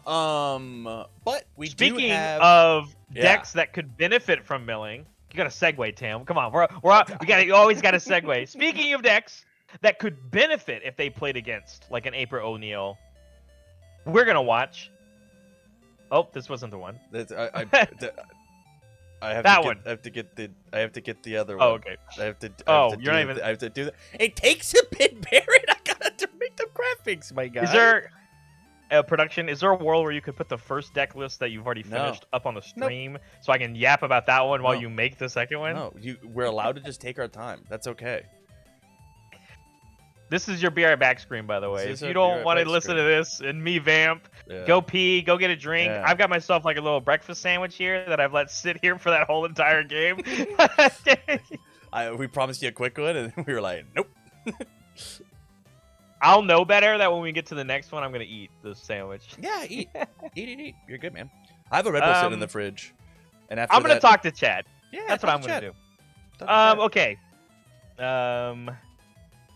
But we do Speaking have of decks that could benefit from milling, you got to segue, Tam. Come on, you always got to segue. Speaking of decks that could benefit if they played against like an April O'Neil, we're gonna watch. Oh, this wasn't the one. I have that to one. I have to get the other one. Oh, okay. I have to. You're not even. I have to do that. It takes a bit, Barrett. I gotta make the graphics, my guy. Is there a production? Is there a world where you could put the first deck list that you've already finished up on the stream, so I can yap about that one while you make the second one? No, we're allowed to just take our time. That's okay. This is your Be Right Back screen, by the way. If you don't want to listen to this and me vamp, go pee, go get a drink. Yeah. I've got myself like a little breakfast sandwich here that I've let sit here for that whole entire game. We promised you a quick one, and we were like, nope. I'll know better that when we get to the next one, I'm going to eat the sandwich. Yeah, eat. eat. You're good, man. I have a Red Bull sitting in the fridge. And after I'm going to talk to Chad. Yeah, that's what I'm going to do. Okay.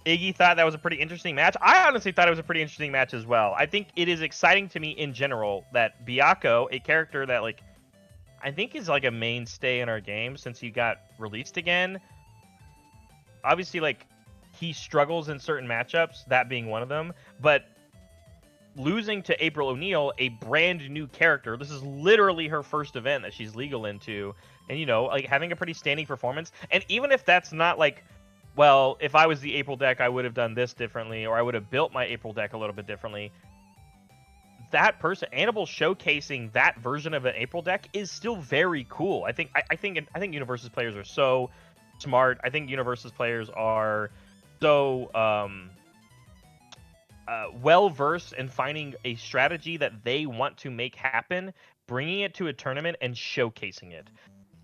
Iggy thought that was a pretty interesting match. I honestly thought it was a pretty interesting match as well. I think it is exciting to me in general that Byakko, a character that like I think is like a mainstay in our game since he got released again. Obviously, like he struggles in certain matchups, that being one of them. But losing to April O'Neil, a brand new character, this is literally her first event that she's legal into, and you know, like having a pretty standing performance. And even if that's not like, well, if I was the April deck, I would have done this differently, or I would have built my April deck a little bit differently. That person, Annabelle showcasing that version of an April deck is still very cool. I think UniVersus players are so smart. I think UniVersus players are so well versed in finding a strategy that they want to make happen, bringing it to a tournament and showcasing it.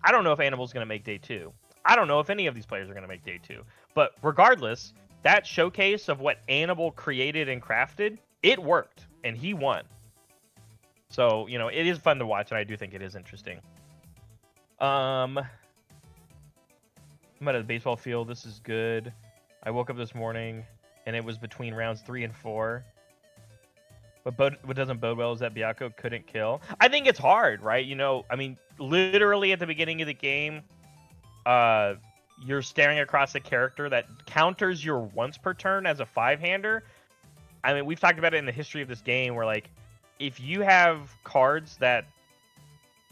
I don't know if Annabelle's going to make day 2. I don't know if any of these players are going to make day 2. But regardless, that showcase of what Annabelle created and crafted, it worked, and he won. So, you know, it is fun to watch, and I do think it is interesting. I'm at a baseball field. This is good. I woke up this morning, and it was between rounds 3 and 4. But what doesn't bode well is that Byakko couldn't kill. I think it's hard, right? You know, I mean, literally at the beginning of the game, you're staring across a character that counters your once per turn as a 5-hander. I mean, we've talked about it in the history of this game where, like, if you have cards that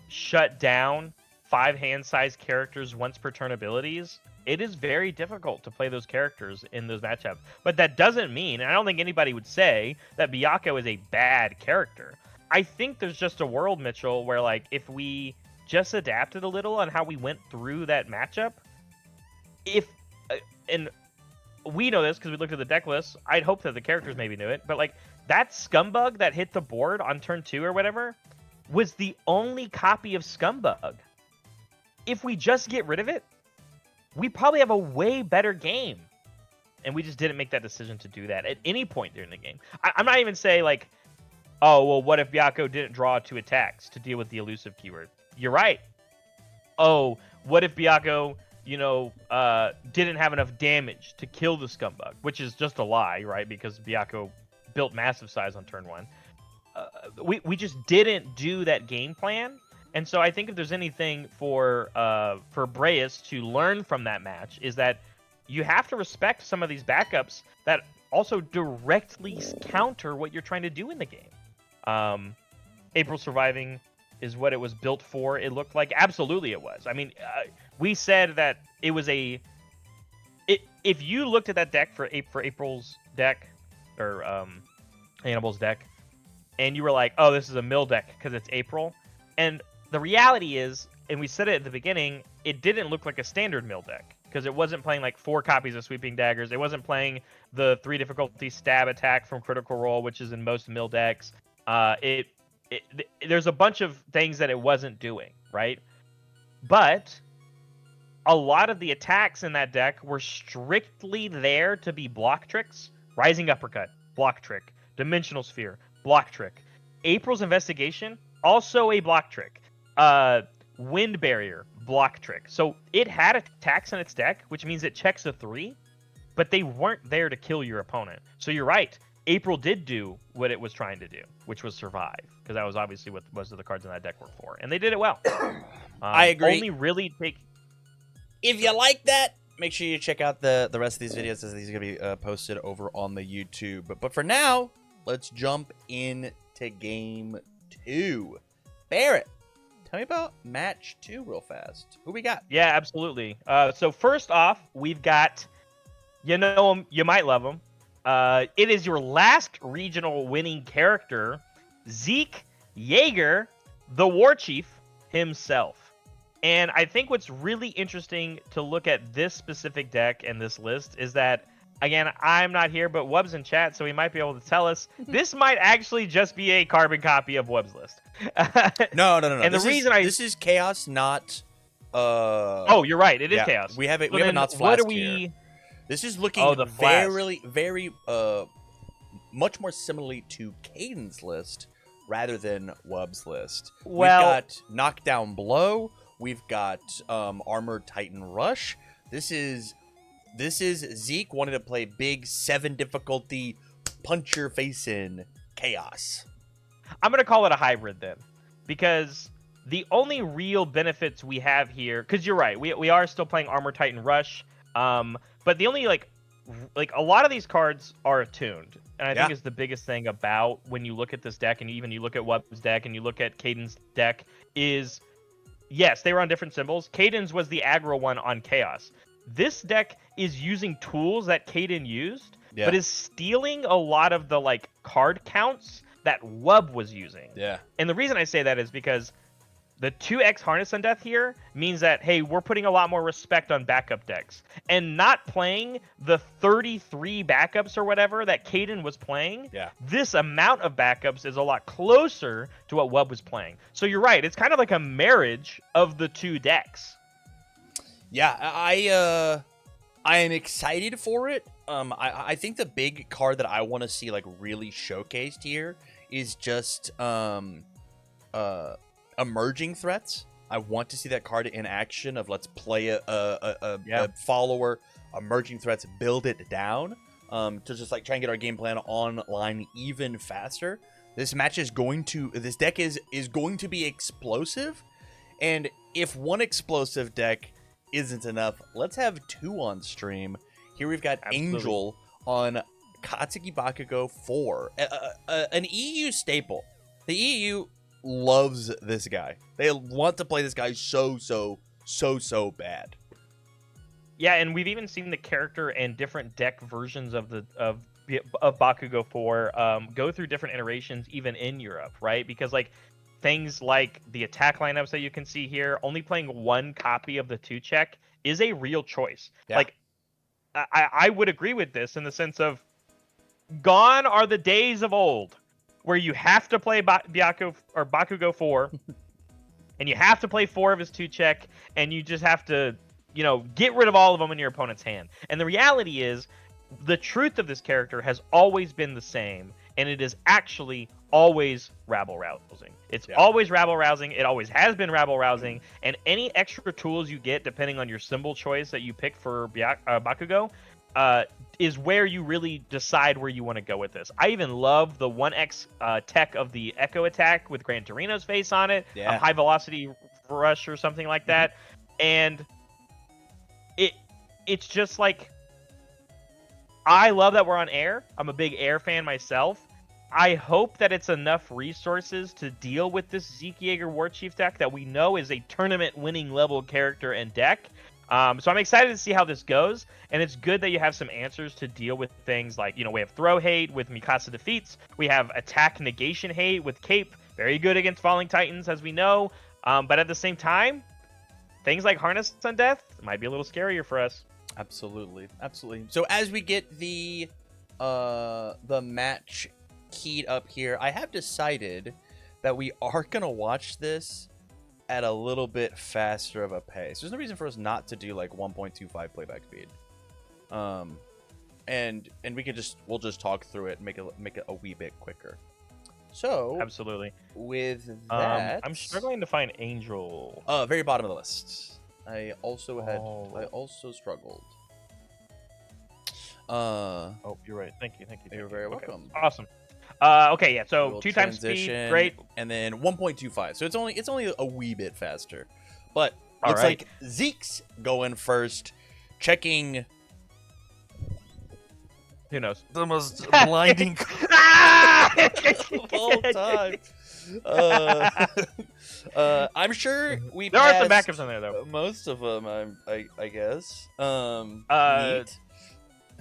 shut down 5-hand-sized characters' once per turn abilities, it is very difficult to play those characters in those matchups. But that doesn't mean, and I don't think anybody would say, that Byakko is a bad character. I think there's just a world, Mitchell, where, like, if we just adapted a little on how we went through that matchup, and we know this because we looked at the deck list, I'd hope that the characters maybe knew it, but like that Scumbug that hit the board on turn 2 or whatever was the only copy of Scumbug. If we just get rid of it, we probably have a way better game. And we just didn't make that decision to do that at any point during the game. I'm not even saying like, oh, well, what if Byakko didn't draw 2 attacks to deal with the elusive keyword? You're right. Oh, what if Byakko, you know, didn't have enough damage to kill the Scumbug, which is just a lie, right? Because Byakko built massive size on turn 1. We just didn't do that game plan, and so I think if there's anything for Breas to learn from that match is that you have to respect some of these backups that also directly counter what you're trying to do in the game. April surviving is what it was built for. It looked like absolutely it was. I mean, we said that it was a. If you looked at that deck for April's deck or Annabelle's deck, and you were like, "Oh, this is a mill deck because it's April," and the reality is, and we said it at the beginning, it didn't look like a standard mill deck because it wasn't playing like 4 copies of Sweeping Daggers. It wasn't playing the 3 difficulty stab attack from Critical Role, which is in most mill decks. There's a bunch of things that it wasn't doing, right? But a lot of the attacks in that deck were strictly there to be block tricks. Rising Uppercut, block trick. Dimensional Sphere, block trick. April's Investigation, also a block trick. Wind Barrier, block trick. So it had attacks in its deck, which means it checks a 3, but they weren't there to kill your opponent. So you're right. April did do what it was trying to do, which was survive, because that was obviously what most of the cards in that deck were for, and they did it well. I agree. Only really take. If you like that, make sure you check out the rest of these videos, as these are going to be posted over on the YouTube. But for now, let's jump into game 2. Barrett, tell me about match 2 real fast. Who we got? Yeah, absolutely. So first off, we've got, you know him, you might love him. It is your last regional winning character, Zeke, Yeager, the Warchief himself. And I think what's really interesting to look at this specific deck and this list is that, again, I'm not here, but Wub's in chat, so he might be able to tell us. This might actually just be a carbon copy of Wub's list. No. And This is Chaos, not... Oh, you're right. It is Chaos. We have it. So we have a then Knots what Flask are we... here. This is looking the Flask. very, much more similarly to Caden's list rather than Wub's list. Well, we've got Knockdown Blow. We've got Armored Titan Rush. This is Zeke wanting to play big 7 difficulty, punch your face in Chaos. I'm going to call it a hybrid then, because the only real benefits we have here, because you're right, we are still playing Armor Titan Rush, but the only like a lot of these cards are attuned, and I think is the biggest thing about when you look at this deck, and even you look at Web's deck and you look at Caden's deck, is yes, they were on different symbols. Caden's was the aggro one on Chaos. This deck is using tools that Caden used, but is stealing a lot of the like card counts that Wub was using. Yeah. And the reason I say that is because the 2x Harness Undeath here means that, hey, we're putting a lot more respect on backup decks. And not playing the 33 backups or whatever that Caden was playing, this amount of backups is a lot closer to what Wub was playing. So you're right, it's kind of like a marriage of the 2 decks. Yeah, I am excited for it. I think the big card that I want to see like really showcased here is just emerging threats. I want to see that card in action of let's play a follower, emerging threats, build it down to just like try and get our game plan online even faster. This deck is going to be explosive, and if one explosive deck isn't enough, let's have 2 on stream. Here we've got Angel on Katsuki Bakugo 4, an EU staple. The EU loves this guy. They want to play this guy so bad. Yeah, and we've even seen the character and different deck versions of Bakugo 4 go through different iterations even in Europe, right? Because like things like the attack lineups that you can see here, only playing 1 copy of the 2-check is a real choice. Yeah. Like I would agree with this in the sense of gone are the days of old where you have to play Bakugo 4 and you have to play 4 of his 2-check, and you just have to, you know, get rid of all of them in your opponent's hand. And the reality is the truth of this character has always been the same, and it is actually always rabble-rousing. It's always rabble-rousing. It always has been rabble-rousing. And any extra tools you get, depending on your symbol choice that you pick for Bakugo, is where you really decide where you want to go with this. I even love the 1x tech of the Echo attack with Gran Torino's face on it, High Velocity Rush or something like that. And it's just like, I love that we're on air. I'm a big air fan myself. I hope that it's enough resources to deal with this Zeke Yeager Warchief deck that we know is a tournament-winning level character and deck. So I'm excited to see how this goes, and it's good that you have some answers to deal with things like, you know, we have Throw Hate with Mikasa Defeats. We have Attack Negation Hate with Cape. Very good against Falling Titans, as we know. But at the same time, things like Harness Undeath might be a little scarier for us. Absolutely. So as we get the match keyed up here, I have decided that we are gonna watch this at a little bit faster of a pace. There's no reason for us not to do like 1.25 playback speed. And we'll just talk through it and make it a wee bit quicker. So absolutely. With that, I'm struggling to find Angel. Very bottom of the list. I also struggled. Oh, you're right. Thank you. You're very welcome. Awesome. Okay, yeah. So We'll 2 times speed, great. and then 1.25. So it's only a wee bit faster, but All looks right. like Zeke's going first, checking Who knows? the most blinding Ah! of all time. I'm sure we There are some passed backups in there though. most of them. I guess. Neat.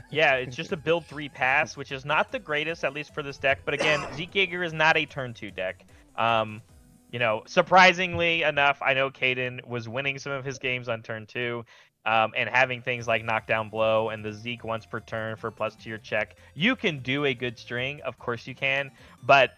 Yeah, it's just a build 3 pass, which is not the greatest, at least for this deck. But again, Zeke Yeager is not a turn 2 deck. You know, surprisingly enough, I know Caden was winning some of his games on turn 2, and having things like knockdown blow and the Zeke once per turn for +2 your check. You can do a good string, of course you can, but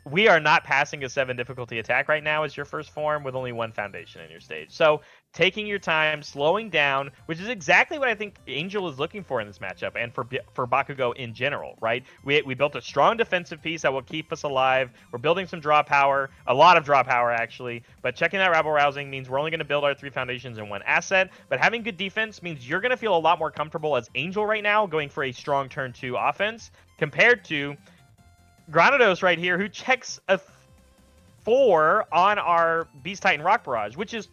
we are not passing a 7 difficulty attack right now as your first form with only 1 foundation in your stage. So taking your time, slowing down, which is exactly what I think Angel is looking for in this matchup and for Bakugo in general, right? We built a strong defensive piece that will keep us alive. We're building some draw power, a lot of draw power actually, but checking that rabble rousing means we're only going to build our 3 foundations in 1 asset, but having good defense means you're going to feel a lot more comfortable as Angel right now going for a strong turn 2 offense compared to Granados right here, who checks a 4 on our Beast Titan Rock Barrage, which is,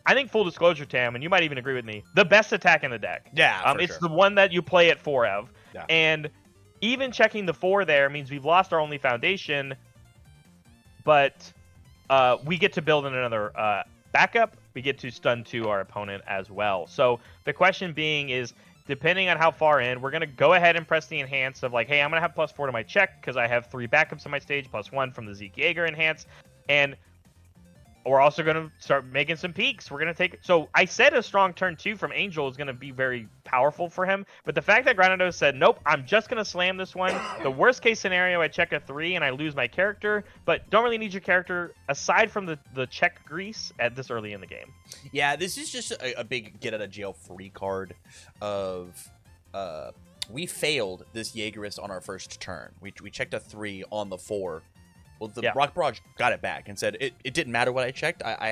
I think, full disclosure, Tam, and you might even agree with me, the best attack in the deck. Yeah, it's the one that you play at 4 of. Yeah. And even checking the 4 there means we've lost our only foundation, but we get to build in another backup. We get to stun 2 our opponent as well. So the question being is, depending on how far in, we're going to go ahead and press the enhance of like, hey, I'm going to have +4 to my check because I have 3 backups on my stage, +1 from the Zeke Yeager enhance. And we're also going to start making some peaks. We're going to take... So I said a strong turn 2 from Angel is going to be very powerful for him. But the fact that Granados said, nope, I'm just going to slam this one. The worst case scenario, I check a 3 and I lose my character. But don't really need your character aside from the check grease at this early in the game. Yeah, this is just a big get out of jail free card of... we failed this Yeagerist on our first turn. We checked a 3 on the 4. Well, the Rock Barrage got it back and said it didn't matter what I checked. I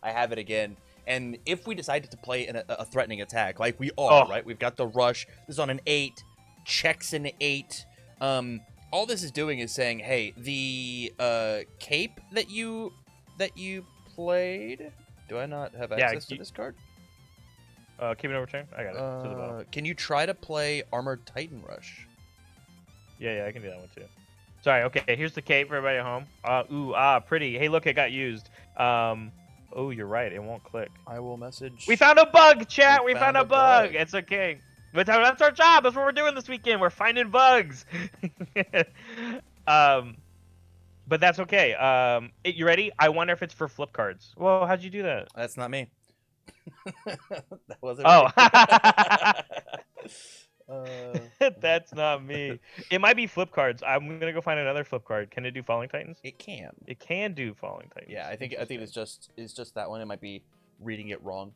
have it again. And if we decided to play in a threatening attack, like we are, right? We've got the rush. This is on an 8. Checks an 8. All this is doing is saying, hey, the cape that you played. Do I not have access to this card? Keep it overturned. I got it. To the bottom. Can you try to play Armored Titan Rush? Yeah, I can do that one too. Sorry, okay, here's the cape for everybody at home. Pretty. Hey, look, it got used. Oh, you're right, it won't click. I will message. We found a bug, chat! We found a bug! It's okay. But that's our job, that's what we're doing this weekend. We're finding bugs. But that's okay. You ready? I wonder if it's for flip cards. Whoa, how'd you do that? That's not me. That wasn't That's not me. It might be flip cards. I'm gonna go find another flip card. Can it do Falling Titans? It can. It can do Falling Titans. Yeah, I think it's just that one. It might be reading it wrong.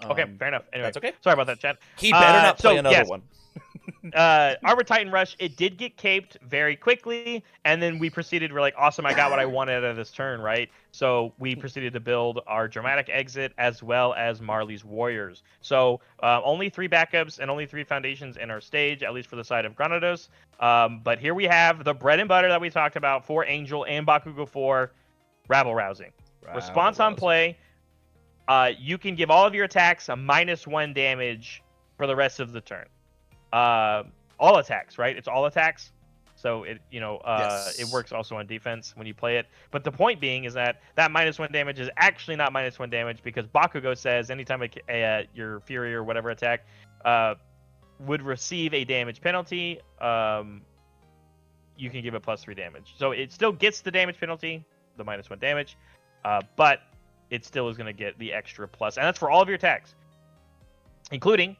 Okay, fair enough. Anyway, that's okay. Sorry about that, chat. He better not play another one. Armored Titan Rush, it did get caped very quickly, and then we proceeded. We're like, awesome, I got what I wanted out of this turn, right? So we proceeded to build our Dramatic Exit as well as Marley's Warriors. So only 3 backups and only 3 foundations in our stage, at least for the side of Granados. But here we have the bread and butter that we talked about for Angel and Bakugo for Rabble Rousing. Response on play. You can give all of your attacks a -1 damage for the rest of the turn. All attacks, right? It's all attacks. So it Yes. it works also on defense when you play it. But the point being is that -1 damage is actually not -1 damage because Bakugo says anytime your Fury or whatever attack would receive a damage penalty, you can give it +3 damage. So it still gets the damage penalty, the -1 damage, but it still is going to get the extra plus. And that's for all of your attacks, including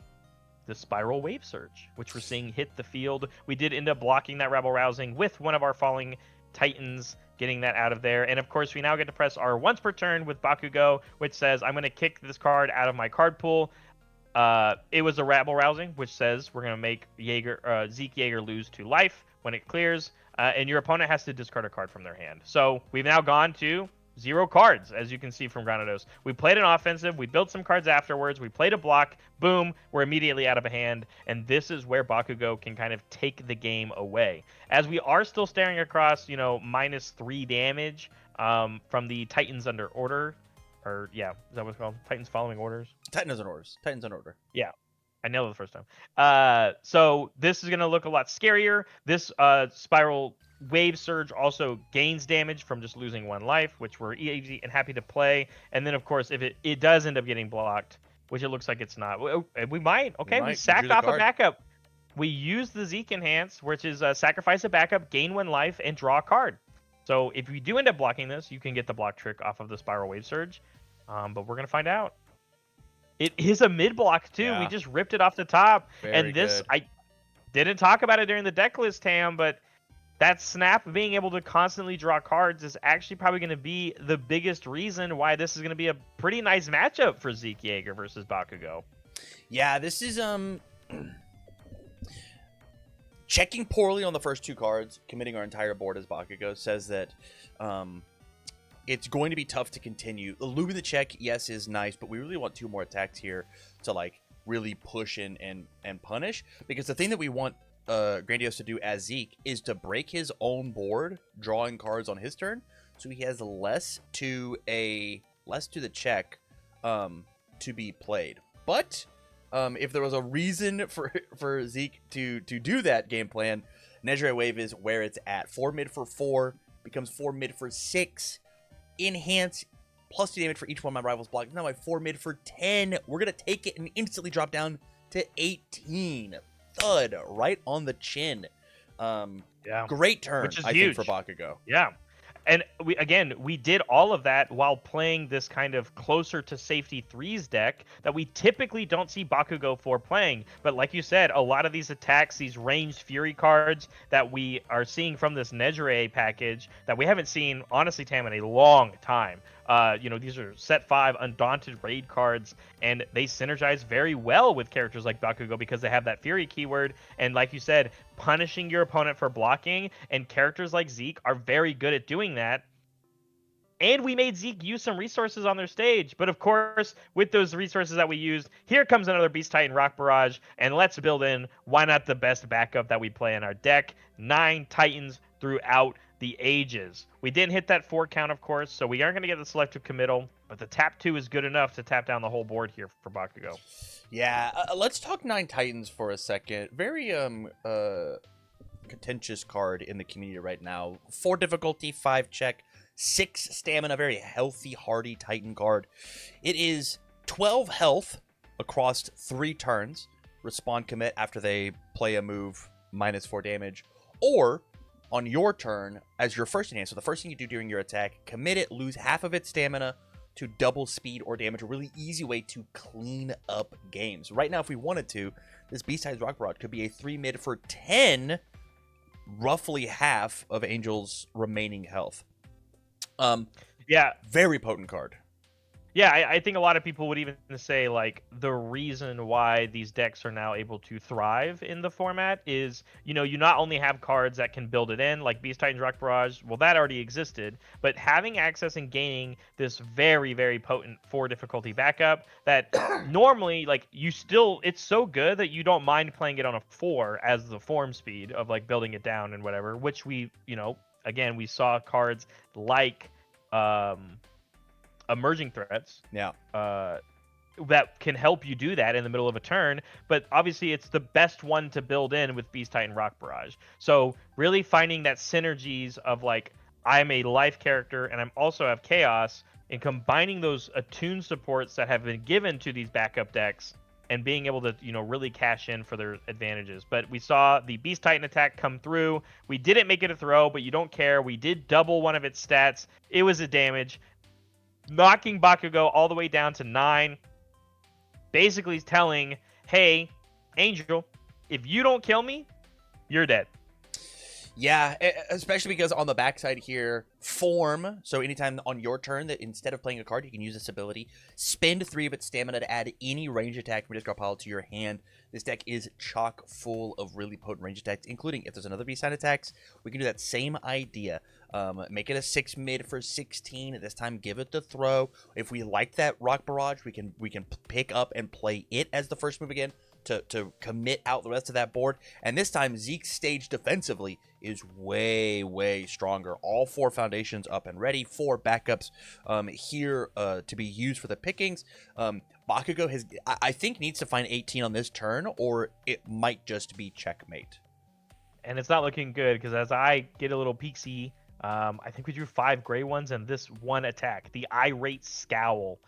the Spiral Wave Surge, which we're seeing hit the field. We did end up blocking that Rabble Rousing with one of our Falling Titans, getting that out of there. And of course, we now get to press our once per turn with Bakugo, which says, I'm going to kick this card out of my card pool. It was a Rabble Rousing, which says we're going to make Zeke Yeager lose 2 life when it clears, and your opponent has to discard a card from their hand. So we've now gone to 0 cards, as you can see from Granados. We played an offensive, we built some cards afterwards, we played a block, boom, we're immediately out of a hand, and this is where Bakugo can kind of take the game away. As we are still staring across, -3 damage from the Titans under order, or yeah, is that what it's called? Titans following orders? Titans in orders. Titans in order. Yeah. I nailed it the first time. So this is going to look a lot scarier. This spiral wave surge also gains damage from just losing 1 life, which we're easy and happy to play. And then, of course, if it does end up getting blocked, which it looks like it's not, we might. Okay, we sacked off a backup. We use the Zeke enhance, which is sacrifice a backup, gain 1 life, and draw a card. So if we do end up blocking this, you can get the block trick off of the spiral wave surge. But we're going to find out. It is a mid block too. Yeah. We just ripped it off the top. And this, good. I didn't talk about it during the deck list, Tam, but that snap being able to constantly draw cards is actually probably going to be the biggest reason why this is going to be a pretty nice matchup for Zeke Yeager versus Bakugo. Yeah, this is checking poorly on the first 2 cards, committing our entire board as Bakugo says that it's going to be tough to continue. Looping the check, yes, is nice, but we really want 2 more attacks here to like really push and punish. Because the thing that we want Grandiose to do as Zeke is to break his own board, drawing cards on his turn, so he has less to the check to be played. But if there was a reason for Zeke to do that game plan, Nezare Wave is where it's at. 4 mid for 4 becomes 4 mid for 6. Enhance +2 damage for each one of my rivals block. Now my 4 mid for 10. We're gonna take it and instantly drop down to 18. Thud right on the chin. Yeah, great turn, which is huge. Think, for Bakugo. Yeah, and we did all of that while playing this kind of closer to safety 3s deck that we typically don't see Bakugo for playing. But like you said, a lot of these attacks, these ranged Fury cards that we are seeing from this Nezare package that we haven't seen, honestly, Tam, in a long time. These are set 5 Undaunted raid cards, and they synergize very well with characters like Bakugo because they have that Fury keyword. And like you said, punishing your opponent for blocking, and characters like Zeke are very good at doing that. And we made Zeke use some resources on their stage. But of course, with those resources that we used, here comes another Beast Titan Rock Barrage, and let's build in, why not the best backup that we play in our deck? 9 Titans throughout the ages. We didn't hit that 4 count, of course, so we aren't going to get the selective committal, but the tap 2 is good enough to tap down the whole board here for Bakugo. Yeah, let's talk 9 Titans for a second. Very contentious card in the community right now. 4 difficulty, 5 check, 6 stamina, very healthy, hardy Titan card. It is 12 health across 3 turns. Respond commit after they play a move, -4 damage, or on your turn as your first enhance. So the first thing you do during your attack, commit it, lose half of its stamina to double speed or damage. A really easy way to clean up games. Right now, if we wanted to, this Beast Titan's Rock Barrage could be a 3 mid for 10, roughly half of Angel's remaining health. Yeah, very potent card. Yeah, I think a lot of people would even say, like, the reason why these decks are now able to thrive in the format is, you not only have cards that can build it in, like Beast Titan's Rock Barrage, well, that already existed, but having access and gaining this very, very potent 4 difficulty backup that normally, like, it's so good that you don't mind playing it on a 4 as the form speed of, like, building it down and whatever, which we, again, we saw cards like, emerging threats that can help you do that in the middle of a turn, but obviously it's the best one to build in with Beast Titan Rock Barrage. So really finding that synergies of, like, I'm a life character and I'm also have chaos, and combining those attune supports that have been given to these backup decks and being able to really cash in for their advantages. But we saw the Beast Titan attack come through. We didn't make it a throw, but you don't care. We did double one of its stats. It was a damage, knocking Bakugo all the way down to 9, basically telling, hey, Angel, if you don't kill me, you're dead. Yeah, especially because on the backside here, form, so anytime on your turn that instead of playing a card, you can use this ability, spend 3 of its stamina to add any range attack from your discard pile to your hand. This deck is chock full of really potent range attacks, including if there's another B-side attacks, we can do that same idea. Make it a 6 mid for 16. At this time, give it the throw. If we like that Rock Barrage, we can pick up and play it as the first move again to commit out the rest of that board. And this time, Zeke's stage defensively is way stronger. All 4 foundations up and ready. 4 backups here to be used for the pickings. Bakugo has, I think, needs to find 18 on this turn, or it might just be checkmate. And it's not looking good, because as I get a little peeksy, I think we drew 5 gray ones and this one attack, the Irate Scowl,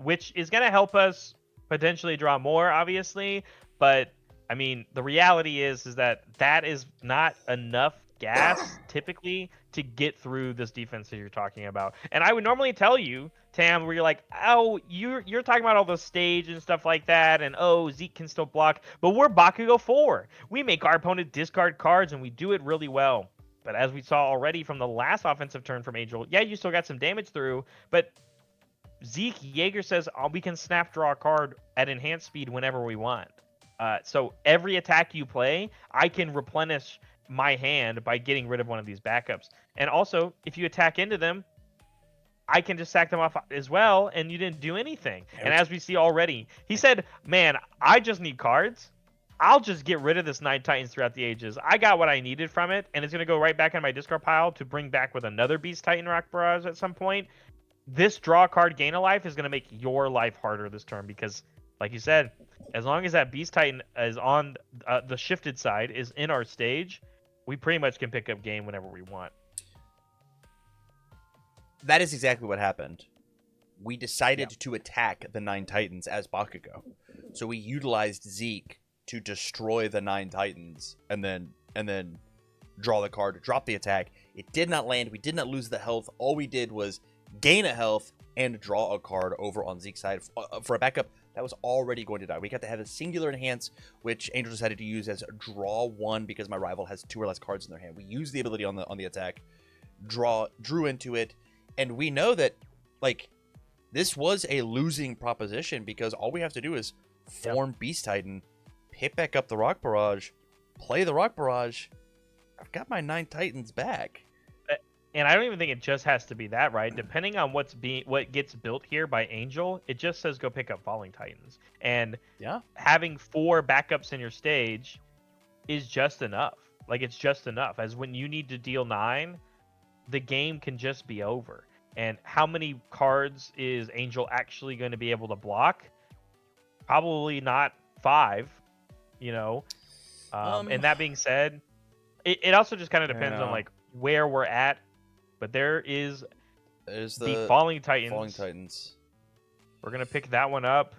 which is going to help us potentially draw more, obviously. But, I mean, the reality is that is not enough gas, typically, to get through this defense that you're talking about. And I would normally tell you, Tam, where you're like, oh, you're talking about all the stage and stuff like that, and oh, Zeke can still block. But we're Bakugo 4. We make our opponent discard cards, and we do it really well. But as we saw already from the last offensive turn from Angel, yeah, you still got some damage through, but Zeke, Yeager says, oh, we can snap draw a card at enhanced speed whenever we want. So every attack you play, I can replenish my hand by getting rid of one of these backups. And also, if you attack into them, I can just sack them off as well, and you didn't do anything. And as we see already, he said, man, I just need cards. I'll just get rid of this 9 Titans throughout the ages. I got what I needed from it, and it's going to go right back in my discard pile to bring back with another Beast Titan Rock Barrage at some point. This draw card gain a life is going to make your life harder this turn, because, like you said, as long as that Beast Titan is on the shifted side, is in our stage, we pretty much can pick up game whenever we want. That is exactly what happened. We decided to attack the 9 Titans as Bakugo. So we utilized Zeke to destroy the 9 Titans and then draw the card to drop the attack. It did not land. We did not lose the health. All we did was gain a health and draw a card over on Zeke's side for a backup that was already going to die. We got to have a singular enhance, which Angel decided to use as draw 1 because my rival has 2 or less cards in their hand. We used the ability on the attack, drew into it, and we know that, like, this was a losing proposition because all we have to do is form Beast Titan, hit back up the Rock Barrage, play the Rock Barrage. I've got my 9 Titans back. And I don't even think it just has to be that, right? Depending on what gets built here by Angel, it just says go pick up Falling Titans. And having 4 backups in your stage is just enough. Like, it's just enough. As when you need to deal 9, the game can just be over. And how many cards is Angel actually going to be able to block? Probably not 5, you know. And that being said, it also just kind of depends on, like, where we're at. But there's the Falling Titans. Falling Titans. We're going to pick that one up.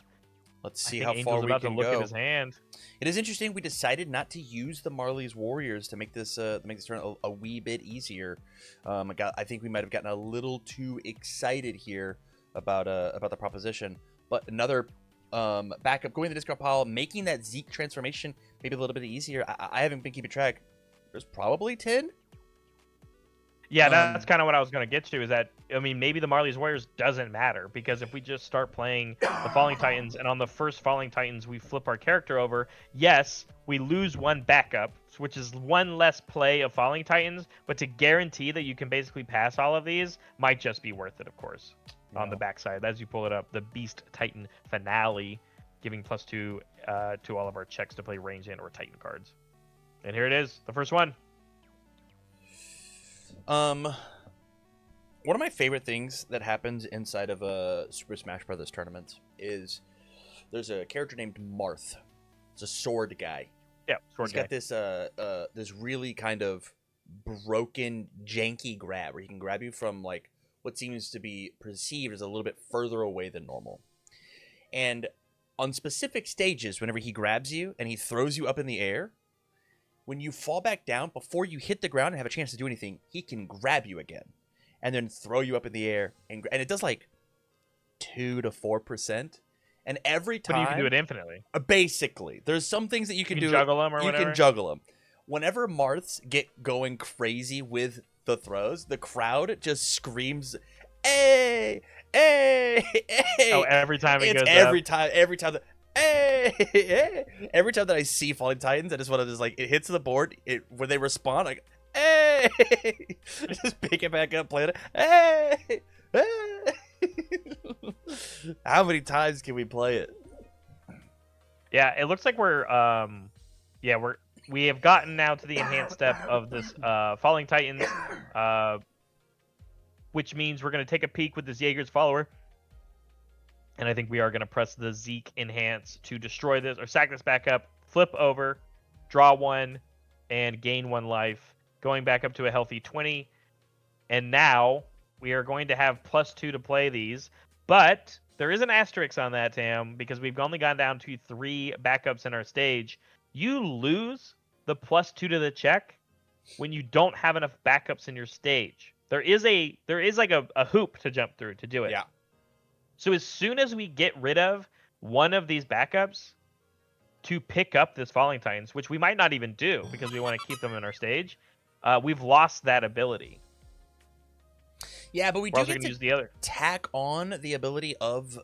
Let's see how far we can go. Angel's about to look at his hand. It is interesting. We decided not to use the Marley's Warriors to make this turn a wee bit easier. I think we might have gotten a little too excited here about the proposition. But another backup, going to the discard pile, making that Zeke transformation maybe a little bit easier. I haven't been keeping track. There's probably 10. Yeah, that's kind of what I was going to get to, is that, I mean, maybe the Marley's Warriors doesn't matter, because if we just start playing the Falling Titans, and on the first Falling Titans we flip our character over, yes, we lose 1 backup, which is 1 less play of Falling Titans, but to guarantee that you can basically pass all of these might just be worth it, of course, on the backside. As you pull it up, the Beast Titan Finale, giving +2 to all of our checks to play range and or Titan cards. And here it is, the first one. One of my favorite things that happens inside of a Super Smash Bros. Tournament is there's a character named Marth. It's a sword guy. Yeah, sword guy. He's got this really kind of broken, janky grab where he can grab you from, like, what seems to be perceived as a little bit further away than normal. And on specific stages, whenever he grabs you and he throws you up in the air, when you fall back down, before you hit the ground and have a chance to do anything, he can grab you again and then throw you up in the air. And it does like 2 to 4%. And every time... But you can do it infinitely. Basically. There's some things that you can do. Juggle them or whatever. You can juggle them. Whenever Marths get going crazy with the throws, the crowd just screams, "Hey! Hey! Hey!" Oh, every time it goes every up. Every time that... Hey, hey! Every time that I see Falling Titans, I just want to like, it hits the board, when they respond, like, hey! Hey! Just pick it back up, play it. Hey! Hey! How many times can we play it? Yeah, it looks like we have gotten now to the enhanced step of this Falling Titans, which means we're going to take a peek with this Yeager's follower. And I think we are going to press the Zeke enhance to destroy this or sack this back up, flip over, draw 1, and gain 1 life, going back up to a healthy 20. And now we are going to have +2 to play these. But there is an asterisk on that, Tam, because we've only gone down to 3 backups in our stage. You lose the +2 to the check when you don't have enough backups in your stage. There is like a hoop to jump through to do it. Yeah. So as soon as we get rid of one of these backups to pick up this Falling Titans, which we might not even do because we want to keep them in our stage, we've lost that ability. Yeah, but we We're do also get going to use the other. tack on the ability of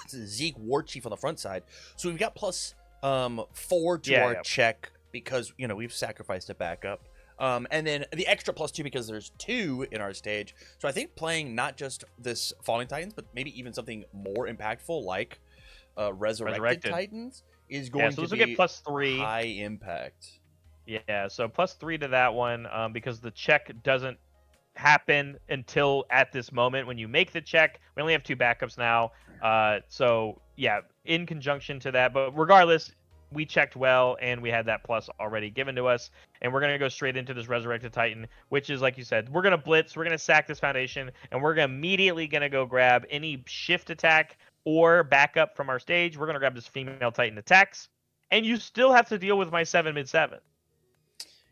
Zeke Warchief on the front side. So we've got +4 to our check because, we've sacrificed a backup. And then the extra +2 because there's 2 in our stage. So I think playing not just this Falling Titans, but maybe even something more impactful like Resurrected Titans is going to be get +3. high impact. Yeah, so +3 to that one because the check doesn't happen until at this moment when you make the check. We only have 2 backups now. So yeah, in conjunction to that, but regardless, we checked well and we had that plus already given to us, and we're going to go straight into this Resurrected Titan, which is, like you said, we're going to blitz, we're going to sack this foundation, and we're immediately going to go grab any shift attack or backup from our stage. We're going to grab this female Titan attacks, and you still have to deal with my 7 mid 7.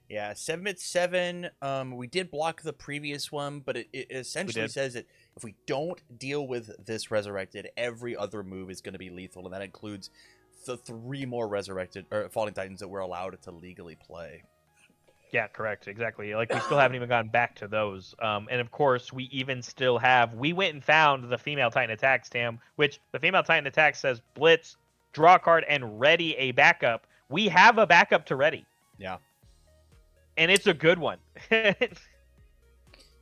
Yeah, 7 mid 7. We did block the previous one, but it essentially says that if we don't deal with this Resurrected, every other move is going to be lethal, and that includes the 3 more Resurrected or Falling Titans that we're allowed to legally play. Yeah, correct. Exactly. Like, we still haven't even gone back to those. And of course, we even still have. We went and found the female Titan attacks, Tam, which the female Titan attack says blitz, draw a card, and ready a backup. We have a backup to ready. Yeah. And it's a good one.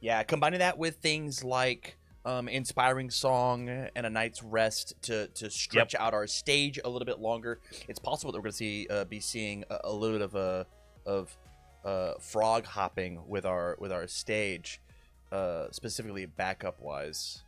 Yeah, combining that with things like Inspiring Song and A Night's Rest to stretch out our stage a little bit longer, it's possible that we're going to be seeing a little bit of frog hopping with our stage, specifically backup wise.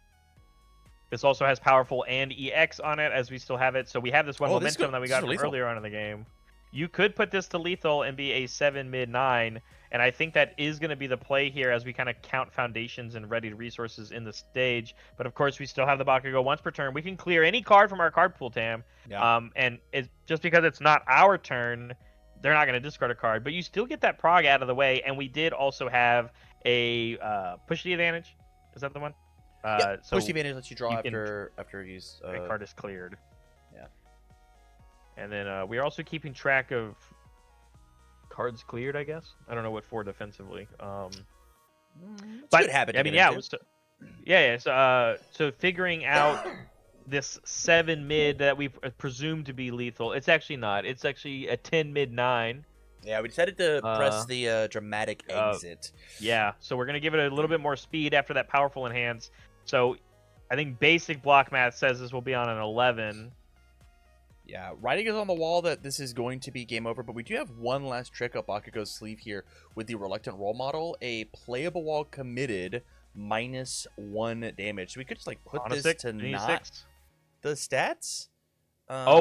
This also has powerful and EX on it, as we still have it. So we have this one momentum that we got from earlier on in the game. You could put this to lethal and be a 7 mid 9, and I think that is going to be the play here as we kind of count foundations and ready resources in the stage. But of course, we still have the Bakugo once per turn. We can clear any card from our card pool, Tam. Yeah. And just because it's not our turn, they're not going to discard a card. But you still get that prog out of the way, and we did also have a push the advantage. Is that the one? So push the advantage lets you draw after he's the card is cleared. Yeah. And then we are also keeping track of cards cleared, I guess. I don't know what for defensively. But good habit. I mean, so figuring out this 7 mid that we presumed to be lethal, it's actually not. It's actually a 10 mid 9. Yeah, we decided to press the dramatic exit. Yeah, so we're gonna give it a little bit more speed after that powerful enhance. So I think basic block math says this will be on an 11. Yeah, writing is on the wall that this is going to be game over, but we do have one last trick up Bakugo's sleeve here with the Reluctant Role Model, a playable wall committed -1 damage. So we could just like put this to not the stats.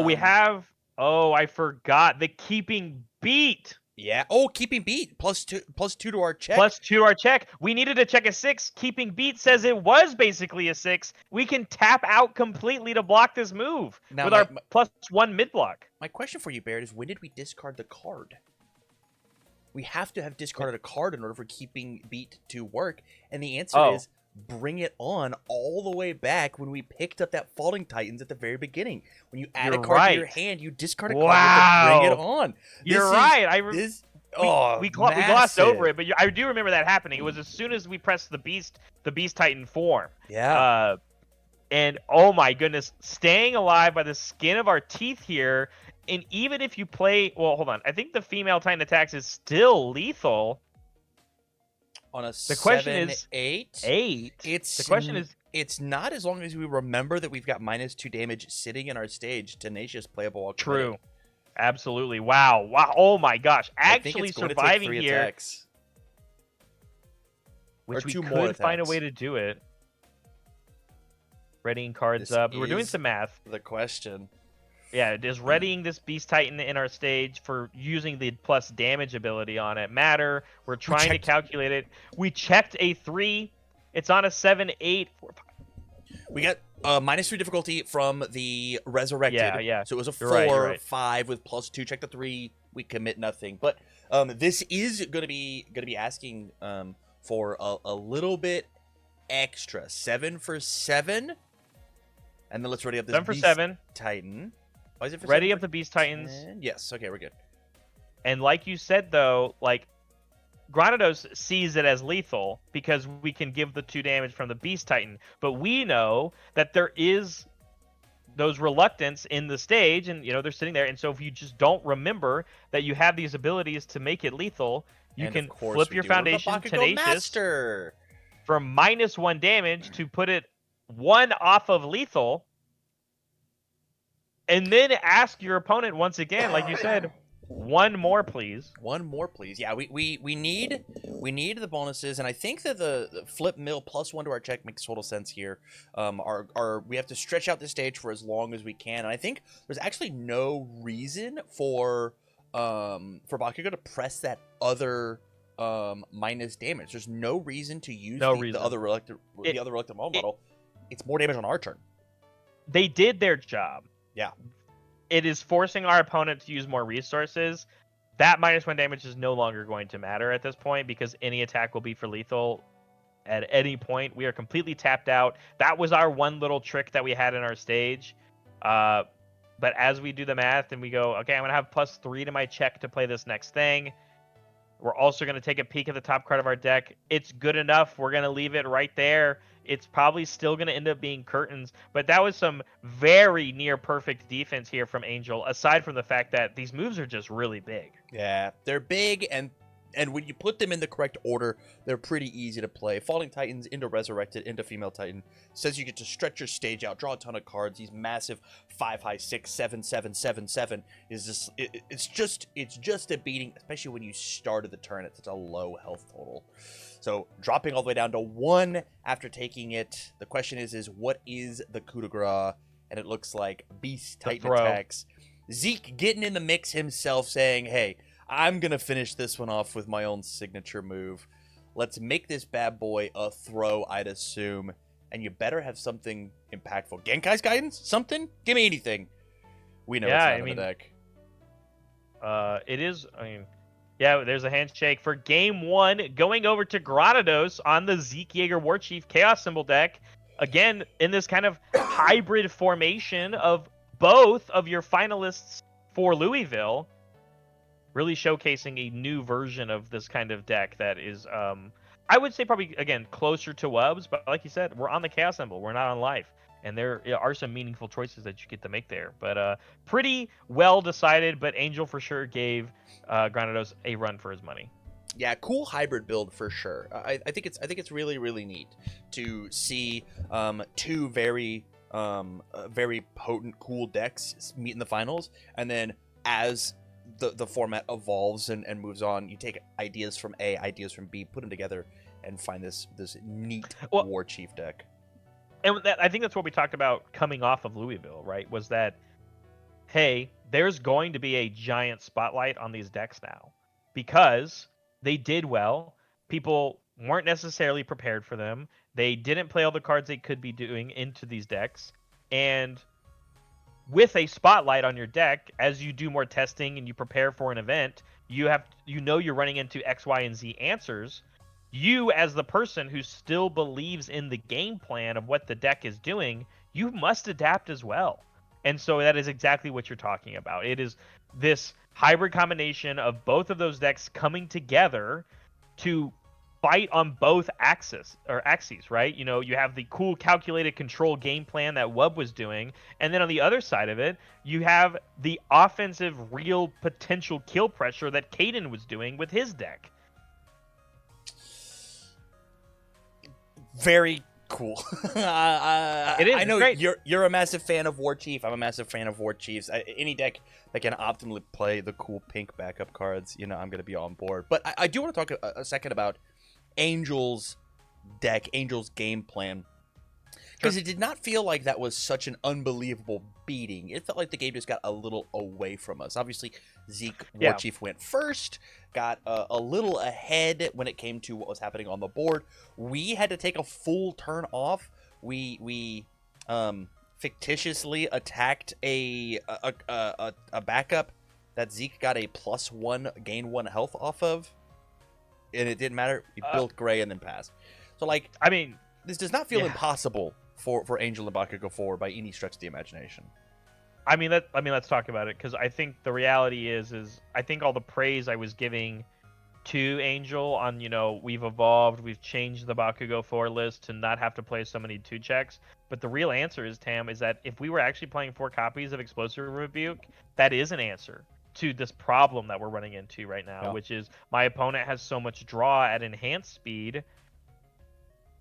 We have. Oh, I forgot the keeping beat. Yeah. Oh, keeping beat +2 to our check. +2 to our check. We needed to check a 6. Keeping beat says it was basically a 6. We can tap out completely to block this move with our +1 mid block. My question for you, Barrett, is when did we discard the card? We have to have discarded a card in order for keeping beat to work, and the answer is bring it on all the way back when we picked up that Falling Titans at the very beginning. When you add a card to your hand, you discard a card to bring it on. You're right. We glossed over it, but I do remember that happening. It was as soon as we pressed the Beast Titan form. Yeah. And oh my goodness, staying alive by the skin of our teeth here. And even if you play, well, hold on. I think the female Titan attacks is still lethal. On a The question 7, is 8, 8. The question is, it's not as long as we remember that we've got -2 damage sitting in our stage. Tenacious, playable while true. committing. Absolutely. Wow. Oh my gosh. I think Actually it's going to take surviving 3 here, attacks. which Or we 2 more could find a way attacks. to do it. Readying cards This up. We're doing is some math. the question. Yeah, does readying this Beast Titan in our stage for using the plus damage ability on it matter? We're trying to calculate it. We checked a 3. It's on a 7, 8, 4, 5. We got -3 difficulty from the resurrected. Yeah. So it was a You're 4, right. 5 with +2. Check the 3. We commit nothing. But this is gonna be asking for a little bit extra. 7 for 7, and then let's ready up this 7 for Beast 7. Titan. Why is it for Ready 7 up for the Beast Titans. 10? Yes. Okay, we're good. And like you said, though, like Granados sees it as lethal because we can give the 2 damage from the Beast Titan, but we know that there is those reluctance in the stage, and they're sitting there. And so if you just don't remember that you have these abilities to make it lethal, you And can of course flip we your do. foundation The Bakugo Tenacious Master from -1 damage to put it 1 off of lethal, and then ask your opponent once again, like you said, 1 more, please. 1 more, please. Yeah, we need the bonuses, and I think that the flip mill +1 to our check makes total sense here. We have to stretch out the stage for as long as we can, and I think there's actually no reason for Bakugo to press that other minus damage. There's no reason to use the other reluctant model. It's more damage on our turn. They did their job. Yeah. It is forcing our opponent to use more resources. That -1 damage is no longer going to matter at this point because any attack will be for lethal at any point. We are completely tapped out. That was our one little trick that we had in our stage. But as we do the math and we go, okay, I'm going to have +3 to my check to play this next thing. We're also going to take a peek at the top card of our deck. It's good enough. We're going to leave it right there. It's probably still going to end up being curtains, but that was some very near perfect defense here from Angel, aside from the fact that these moves are just really big. Yeah, they're big, and when you put them in the correct order, they're pretty easy to play. Falling Titans into Resurrected into Female Titan says you get to stretch your stage out, draw a ton of cards. These massive 5 high 6 7 7 7 7 is just it's just a beating, especially when you started the turn at such a low health total. So dropping all the way down to 1 after taking it. The question is what is the coup de grace? And it looks like Beast Titan attacks. Zeke getting in the mix himself, saying, hey, I'm going to finish this one off with my own signature move. Let's make this bad boy a throw, I'd assume. And you better have something impactful. Genkai's Guidance? Something? Give me anything. We know it's not in the deck. It is, yeah, there's a handshake for game 1, going over to Granados on the Zeke, Yeager, Warchief Chaos Symbol deck. Again, in this kind of hybrid formation of both of your finalists for Louisville, really showcasing a new version of this kind of deck that is, I would say probably, again, closer to Wubs, but like you said, we're on the Chaos Symbol, we're not on Life. And there are some meaningful choices that you get to make there. But pretty well decided, but Angel for sure gave Granados a run for his money. Yeah, cool hybrid build for sure. I think it's really, really neat to see 2 very potent, cool decks meet in the finals, and then as the format evolves and moves on, you take ideas from A, ideas from B, put them together, and find this neat Warchief deck. And I think that's what we talked about coming off of Louisville, right? Was that, hey, there's going to be a giant spotlight on these decks now because they did well. People weren't necessarily prepared for them. They didn't play all the cards they could be doing into these decks. And with a spotlight on your deck, as you do more testing and you prepare for an event, you're running into X, Y, and Z answers. You, as the person who still believes in the game plan of what the deck is doing, you must adapt as well. And so that is exactly what you're talking about. It is this hybrid combination of both of those decks coming together to fight on both axes, right? You have the cool calculated control game plan that Wub was doing, and then on the other side of it, you have the offensive real potential kill pressure that Caden was doing with his deck. Very cool. It is. I It's know great. you're a massive fan of Warchief. I'm a massive fan of Warchiefs. Any deck that can optimally play the cool pink backup cards, I'm going to be on board. But I do want to talk a second about Angel's deck, Angel's game plan. Because it did not feel like that was such an unbelievable beating. It felt like the game just got a little away from us. Obviously, Zeke Warchief went first, got a little ahead when it came to what was happening on the board. We had to take a full turn off. We fictitiously attacked a backup that Zeke got a +1 gain 1 health off of, and it didn't matter. We built Gray and then passed. So like, I mean, this does not feel impossible for Angel and Bakugo forward by any stretch of the imagination. I mean, let's talk about it, because I think the reality is I think all the praise I was giving to Angel on, we've evolved, we've changed the Bakugo 4 list to not have to play so many 2 checks. But the real answer is, Tam, is that if we were actually playing 4 copies of Explosive Rebuke, that is an answer to this problem that we're running into right now, which is my opponent has so much draw at enhanced speed.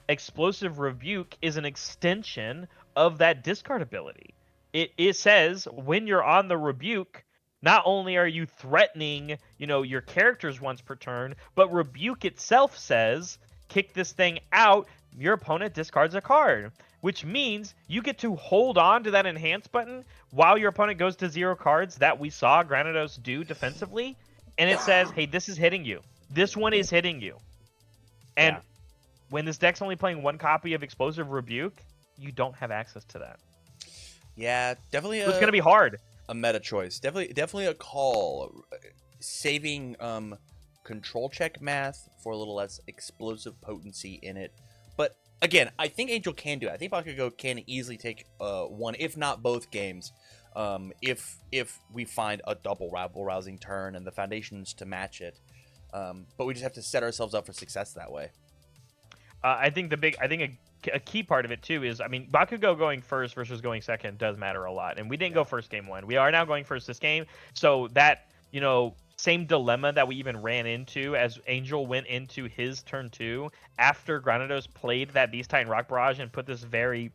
Explosive Rebuke is an extension of that discard ability. It says when you're on the Rebuke, not only are you threatening, your characters once per turn, but Rebuke itself says, kick this thing out, your opponent discards a card, which means you get to hold on to that enhance button while your opponent goes to 0 cards that we saw Granados do defensively, and it says, hey, this is hitting you. This one is hitting you. And when this deck's only playing 1 copy of Explosive Rebuke, you don't have access to that. Yeah, definitely. So it's going to be hard. A meta choice. Definitely a call. Saving control check math for a little less explosive potency in it. But again, I think Angel can do it. I think Bakugo can easily take one, if not both games, if we find a double rabble rousing turn and the foundations to match it. But we just have to set ourselves up for success that way. I think a key part of it too is, Bakugo going first versus going second does matter a lot. And we didn't go first game 1. We are now going first this game. So that, same dilemma that we even ran into as Angel went into his turn 2 after Granados played that Beast Titan Rock Barrage and put this very,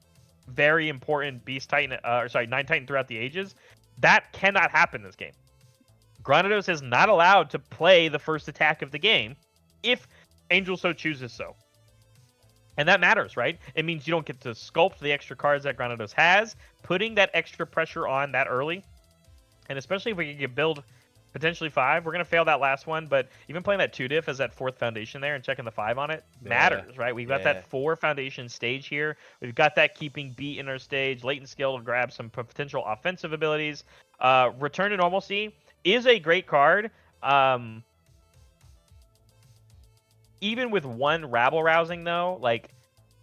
very important Beast Titan, 9 Titan throughout the ages, that cannot happen this game. Granados is not allowed to play the first attack of the game if Angel so chooses so. And that matters, right? It means you don't get to sculpt the extra cards that Granados has, putting that extra pressure on that early. And especially if we can build potentially 5, we're going to fail that last one, but even playing that 2 diff as that 4th foundation there and checking the 5 on it matters, right? We've got that 4 foundation stage here. We've got that keeping beat in our stage, latent skill to grab some potential offensive abilities. Return to Normalcy is a great card. Even with 1 rabble rousing, though, like,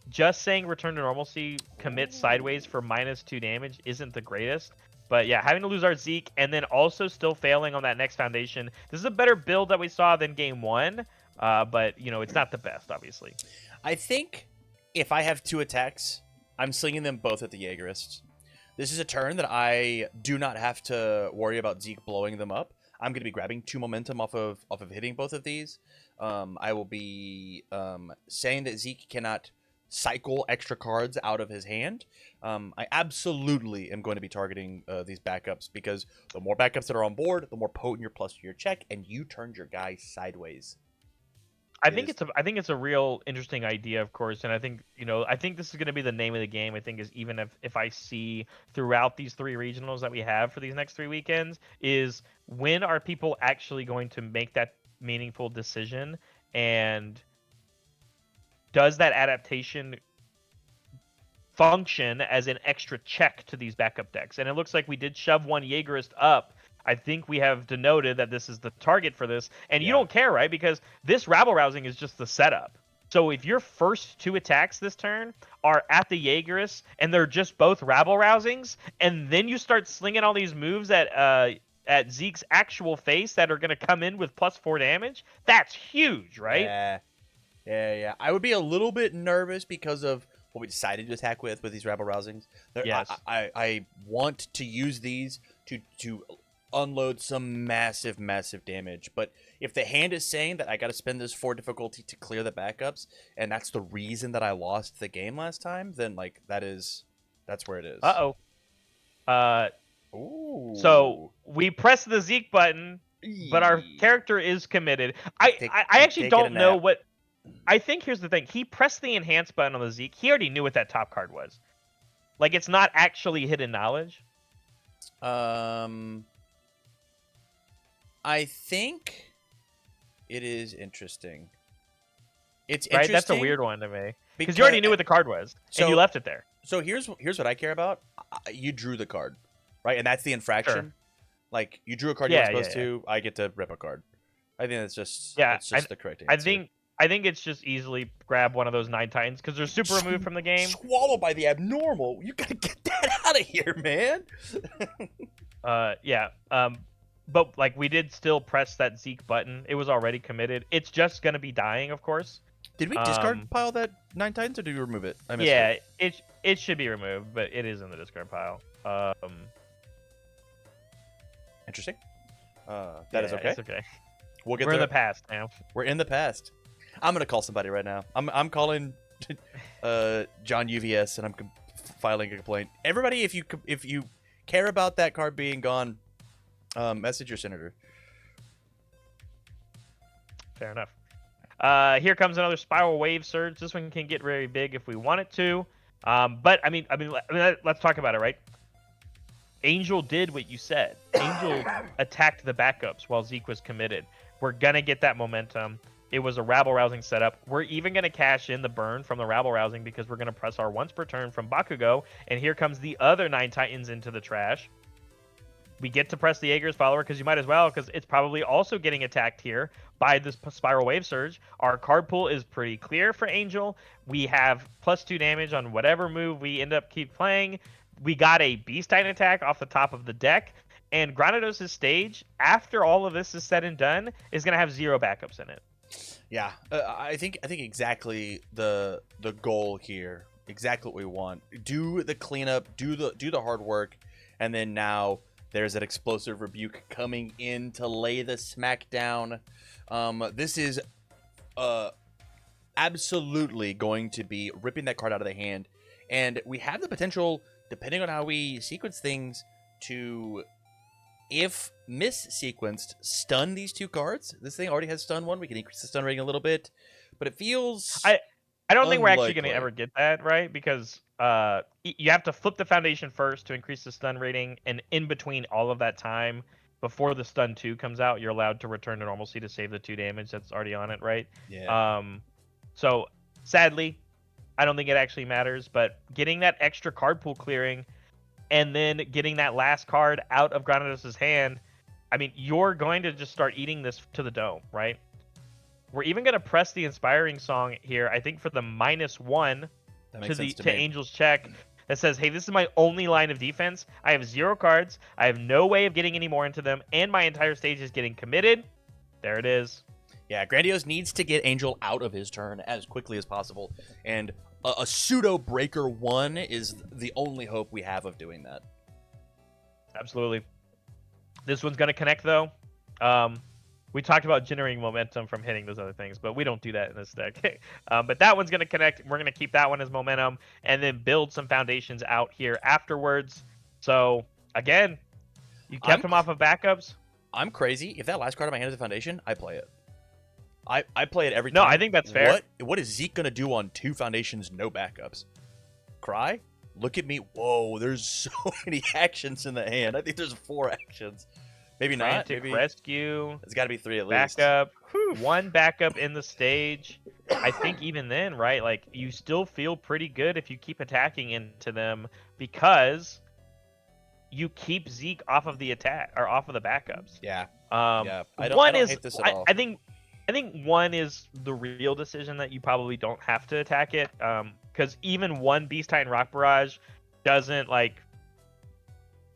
just saying Return to Normalcy commits sideways for -2 damage isn't the greatest. But yeah, having to lose our Zeke and then also still failing on that next foundation. This is a better build that we saw than game 1, but, it's not the best, obviously. I think if I have 2 attacks, I'm slinging them both at the Yeagerists. This is a turn that I do not have to worry about Zeke blowing them up. I'm going to be grabbing 2 momentum off of hitting both of these. I will be saying that Zeke cannot cycle extra cards out of his hand. I absolutely am going to be targeting these backups, because the more backups that are on board, the more potent your plus to your check, and you turned your guy sideways. I think it's a real interesting idea, of course, and I think this is going to be the name of the game. I think is even if I see throughout these 3 regionals that we have for these next 3 weekends, is when are people actually going to make that meaningful decision, and does that adaptation function as an extra check to these backup decks? And it looks like we did shove 1 Yeagerist up. I think we have denoted that this is the target for this, and you don't care, right? Because this rabble rousing is just the setup. So if your first 2 attacks this turn are at the Yeagerist and they're just both rabble rousings, and then you start slinging all these moves at Zeke's actual face that are going to come in with +4 damage, that's huge, right? Yeah. I would be a little bit nervous because of what we decided to attack with these rabble rousings. Yes. I want to use these to unload some massive, massive damage. But if the hand is saying that I got to spend this 4 difficulty to clear the backups, and that's the reason that I lost the game last time, then like that's where it is. Uh-oh. Ooh. So we press the Zeke button, but our character is committed. I actually don't know what. I think here's the thing. He pressed the enhance button on the Zeke. He already knew what that top card was. Like, it's not actually hidden knowledge. I think it is interesting. It's right. interesting. That's a weird one to me because you already knew what the card was and you left it there. So here's what I care about. You drew the card, right? And that's the infraction. Sure. Like you drew a card you weren't supposed to. I get to rip a card. I think that's just it's just the correct answer. I think it's just easily grab one of those 9 Titans because they're super removed from the game. Swallowed by the abnormal. You gotta get that out of here, man. Yeah. But like we did still press that Zeke button. It was already committed. It's just gonna be dying, of course. Did we discard pile that 9 Titans or did we remove it? I missed it. It should be removed, but it is in the discard pile. Interesting. That is okay. It's okay. We're in the past now. We're in the past. I'm gonna call somebody right now. I'm calling John UVS and I'm filing a complaint. Everybody, if you care about that card being gone, message your senator. Fair enough. Here comes another Spiral Wave Surge. This one can get very big if we want it to. But I mean, let's talk about it, right? Angel did what you said. Angel attacked the backups while Zeke was committed. We're gonna get that momentum. It was a rabble-rousing setup. We're even going to cash in the burn from the rabble-rousing because we're going to press our once per turn from Bakugo. And here comes the other 9 Titans into the trash. We get to press the Yeager's follower because you might as well because it's probably also getting attacked here by this Spiral Wave Surge. Our card pool is pretty clear for Angel. We have +2 damage on whatever move we end up keep playing. We got a Beast Titan attack off the top of the deck. And Granados' stage, after all of this is said and done, is going to have 0 backups in it. Yeah, I think exactly the goal here, exactly what we want. Do the cleanup, do the hard work, and then now there's that explosive rebuke coming in to lay the smack down. This is absolutely going to be ripping that card out of the hand, and we have the potential, depending on how we sequence things, to, if mis-sequenced, stun these 2 cards. This thing already has stun 1. We can increase the stun rating a little bit, but it feels I don't think we're actually unlikely. going to ever get that, right? Because you have to flip the foundation first to increase the stun rating, and in between all of that time, before the stun 2 comes out, you're allowed to return to normalcy to save the 2 damage that's already on it, right? Yeah. So sadly, I don't think it actually matters, but getting that extra card pool clearing and then getting that last card out of Granados' hand, I mean, you're going to just start eating this to the dome, right? We're even going to press the Inspiring Song here, I think, for the -1 to Angel's check that says, hey, this is my only line of defense. I have 0 cards. I have no way of getting any more into them, and my entire stage is getting committed. There it is. Yeah, Grandiose needs to get Angel out of his turn as quickly as possible, and a pseudo breaker 1 is the only hope we have of doing that. Absolutely. This one's going to connect, though. We talked about generating momentum from hitting those other things, but we don't do that in this deck. But that one's going to connect. We're going to keep that one as momentum and then build some foundations out here afterwards. So, again, you kept them off of backups. I'm crazy. If that last card in my hand is a foundation, I play it. I play it every time. No, I think that's fair. What is Zeke going to do on 2 foundations, no backups? Cry? Look at me. Whoa, there's so many actions in the hand. I think there's 4 actions. Maybe not. Maybe rescue. It's got to be 3 at least. Backup. 1 backup in the stage. I think even then, right? Like, you still feel pretty good if you keep attacking into them because you keep Zeke off of the attack or off of the backups. Yeah. Yeah. I don't hate this at all. I think 1 is the real decision that you probably don't have to attack it. Because even 1 Beast Titan Rock Barrage doesn't like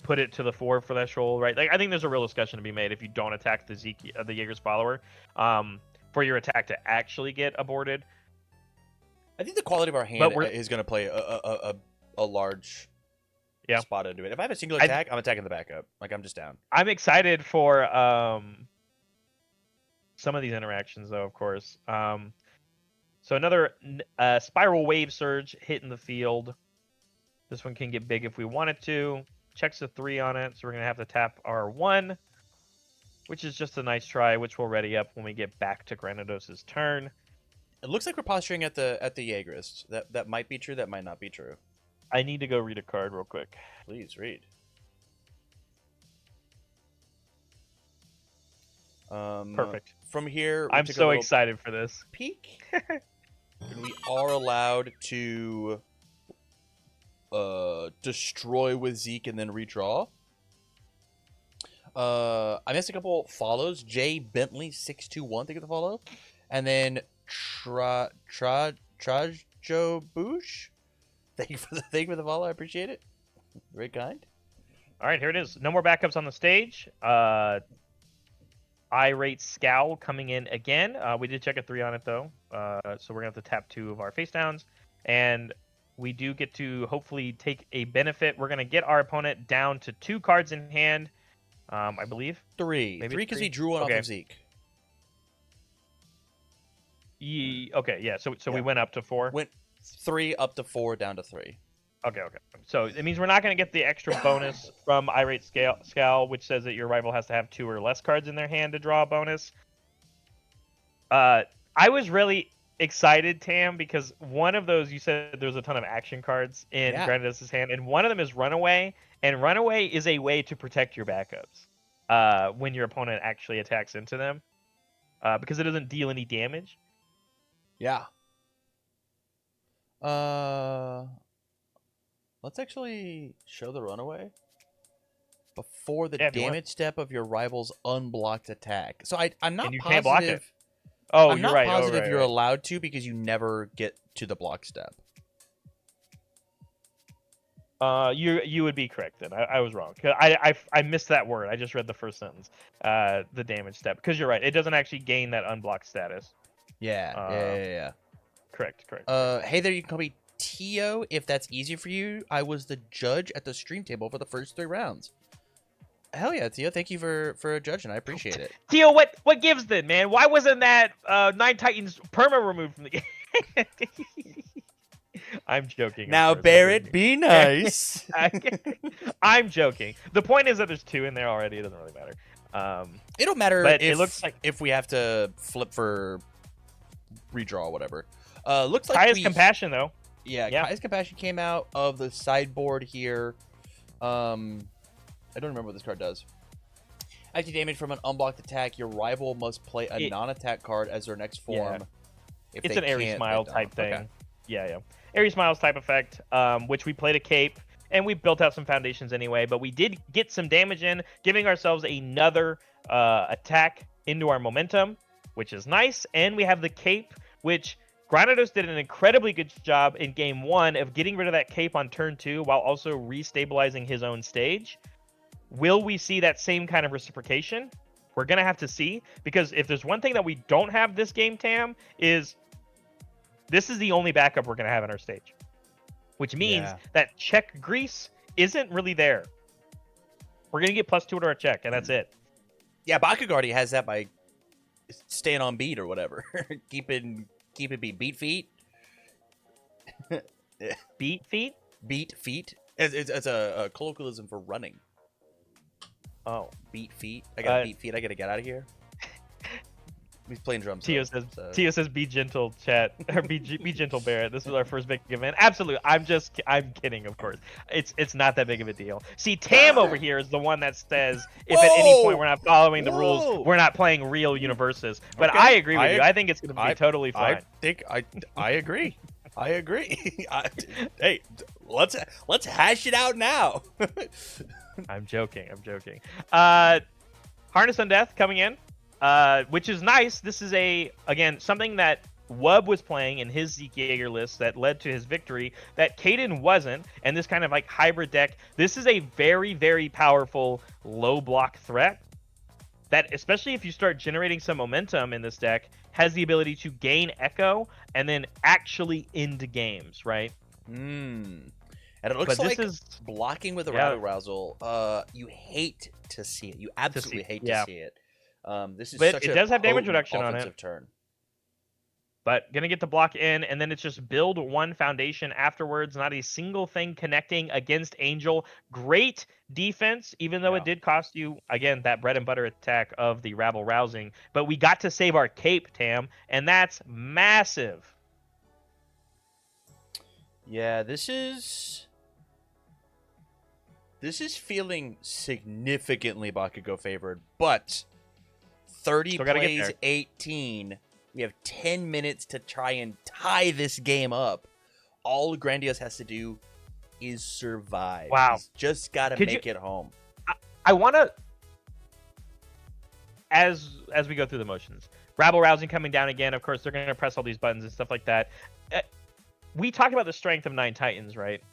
put it to the fore for that shoal, right? Like, I think there's a real discussion to be made if you don't attack the Zeke, the Yeager's follower, for your attack to actually get aborted. I think the quality of our hand is going to play a large Yeah. spot into it. If I have a single attack, I'm attacking the backup. Like, I'm just down. I'm excited for some of these interactions, though, of course. So another Spiral Wave Surge hitting the field. This one can get big if we want it to. Checks a 3 on it, so we're going to have to tap our 1, which is just a nice try, which we'll ready up when we get back to Granados' turn. It looks like we're posturing at the Yeagerist. That might be true. That might not be true. I need to go read a card real quick. Please read. Perfect. From here, I'm so excited for this. Peek. And we are allowed to destroy with Zeke and then redraw. I missed a couple follows. Jay Bentley 621, thank you for the follow. And then Trajo Boosh. Thank you for the follow. I appreciate it. Very kind. All right, here it is. No more backups on the stage. Irate Scowl coming in again. We did check a 3 on it, though. So we're going to have to tap 2 of our face downs. And we do get to hopefully take a benefit. We're going to get our opponent down to 2 cards in hand, I believe. 3. Maybe 3 because he drew one off of Zeke. Okay, yeah. So we went up to 4? Went 3 up to 4, down to 3. Okay. So it means we're not going to get the extra bonus from Irate Scowl, which says that your rival has to have 2 or less cards in their hand to draw a bonus. I was really excited, Tam, because one of those, you said there's a ton of action cards in Granados' hand, and one of them is Runaway, and Runaway is a way to protect your backups when your opponent actually attacks into them, because it doesn't deal any damage. Yeah. Let's actually show the Runaway before the damage step of your rival's unblocked attack. So I'm not positive. Can't block it. Oh, I'm you're not right. positive you're allowed to because you never get to the block step. You would be correct then. I was wrong. I missed that word. I just read the first sentence. The damage step. Because you're right. It doesn't actually gain that unblocked status. Yeah. Correct. Hey there, you can call me Tio if that's easy for you. I was the judge at the stream table for the first 3 rounds. Hell yeah, Tio. Thank you for judging. I appreciate it. Tio, what gives then, man? Why wasn't that 9 Titans perma removed from the game? I'm joking. Now, Barrett, be nice. I'm joking. The point is that there's 2 in there already. It doesn't really matter. It'll matter but it looks like if we have to flip for redraw or whatever. Looks like Kaya's Compassion, though. Yeah, Kaya's Compassion came out of the sideboard here. I don't remember what this card does. After damage from an unblocked attack, your rival must play a non-attack card as their next form. Yeah. It's an Airy Smile type thing. Okay. Yeah. Airy Smiles type effect, which we played a cape, and we built out some foundations anyway, but we did get some damage in, giving ourselves another attack into our momentum, which is nice, and we have the cape, which Granados did an incredibly good job in game 1 of getting rid of that cape on turn 2 while also restabilizing his own stage. Will we see that same kind of reciprocation? We're going to have to see, because if there's one thing that we don't have this game, Tam, is this is the only backup we're going to have in our stage, which means that check Grease isn't really there. We're going to get +2 to our check, and that's it. Yeah, Bakugo already has that by staying on beat or whatever. keeping beat feet. Beat feet? Beat feet. It's a colloquialism for running. Oh, beat feet. I got beat feet. I gotta get out of here. He's playing drums. Tio says, "Be gentle, chat." Or be gentle, Barrett. This was our first big event. Absolutely. I'm kidding. Of course, it's not that big of a deal. See, Tam over here is the one that says if at any point we're not following the rules, we're not playing real UniVersus. But okay. I agree with you. I think it's going to be totally fine. I agree. I agree. Hey, let's hash it out now. I'm joking. Harness Undeath coming in. Which is nice. This is again something that Wub was playing in his Zeke Yeager list that led to his victory that Caden wasn't, and this kind of like hybrid deck. This is a very, very powerful low block threat that, especially if you start generating some momentum in this deck, has the ability to gain echo and then actually end games, right? And it looks But like this is blocking with a yeah. Rattle Rousel. You hate to see it. You absolutely hate to see it. This is But such it a does have damage potent reduction on it. offensive turn. But gonna get the block in, and then it's just build one foundation afterwards. Not a single thing connecting against Angel. Great defense, even though it did cost you, again, that bread and butter attack of the Rabble Rousing. But we got to save our cape, Tam, and that's massive. Yeah, this is feeling significantly Bakugo favored, but 30 plays, 18. We have 10 minutes to try and tie this game up. All Grandiose has to do is survive. Wow. He's just got to make it home. I want to, as we go through the motions, Rabble Rousing coming down again. Of course, they're going to press all these buttons and stuff like that. We talked about the strength of 9 Titans, right?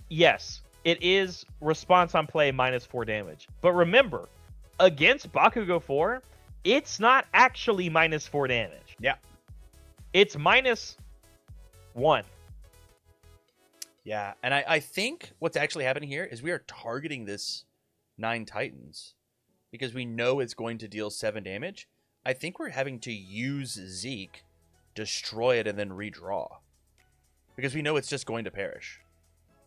Yes, it is response on play -4 damage. But remember, against Bakugo 4, it's not actually -4 damage. Yeah. It's -1. Yeah, and I think what's actually happening here is we are targeting this 9 Titans because we know it's going to deal 7 damage. I think we're having to use Zeke, destroy it, and then redraw. Because we know it's just going to perish.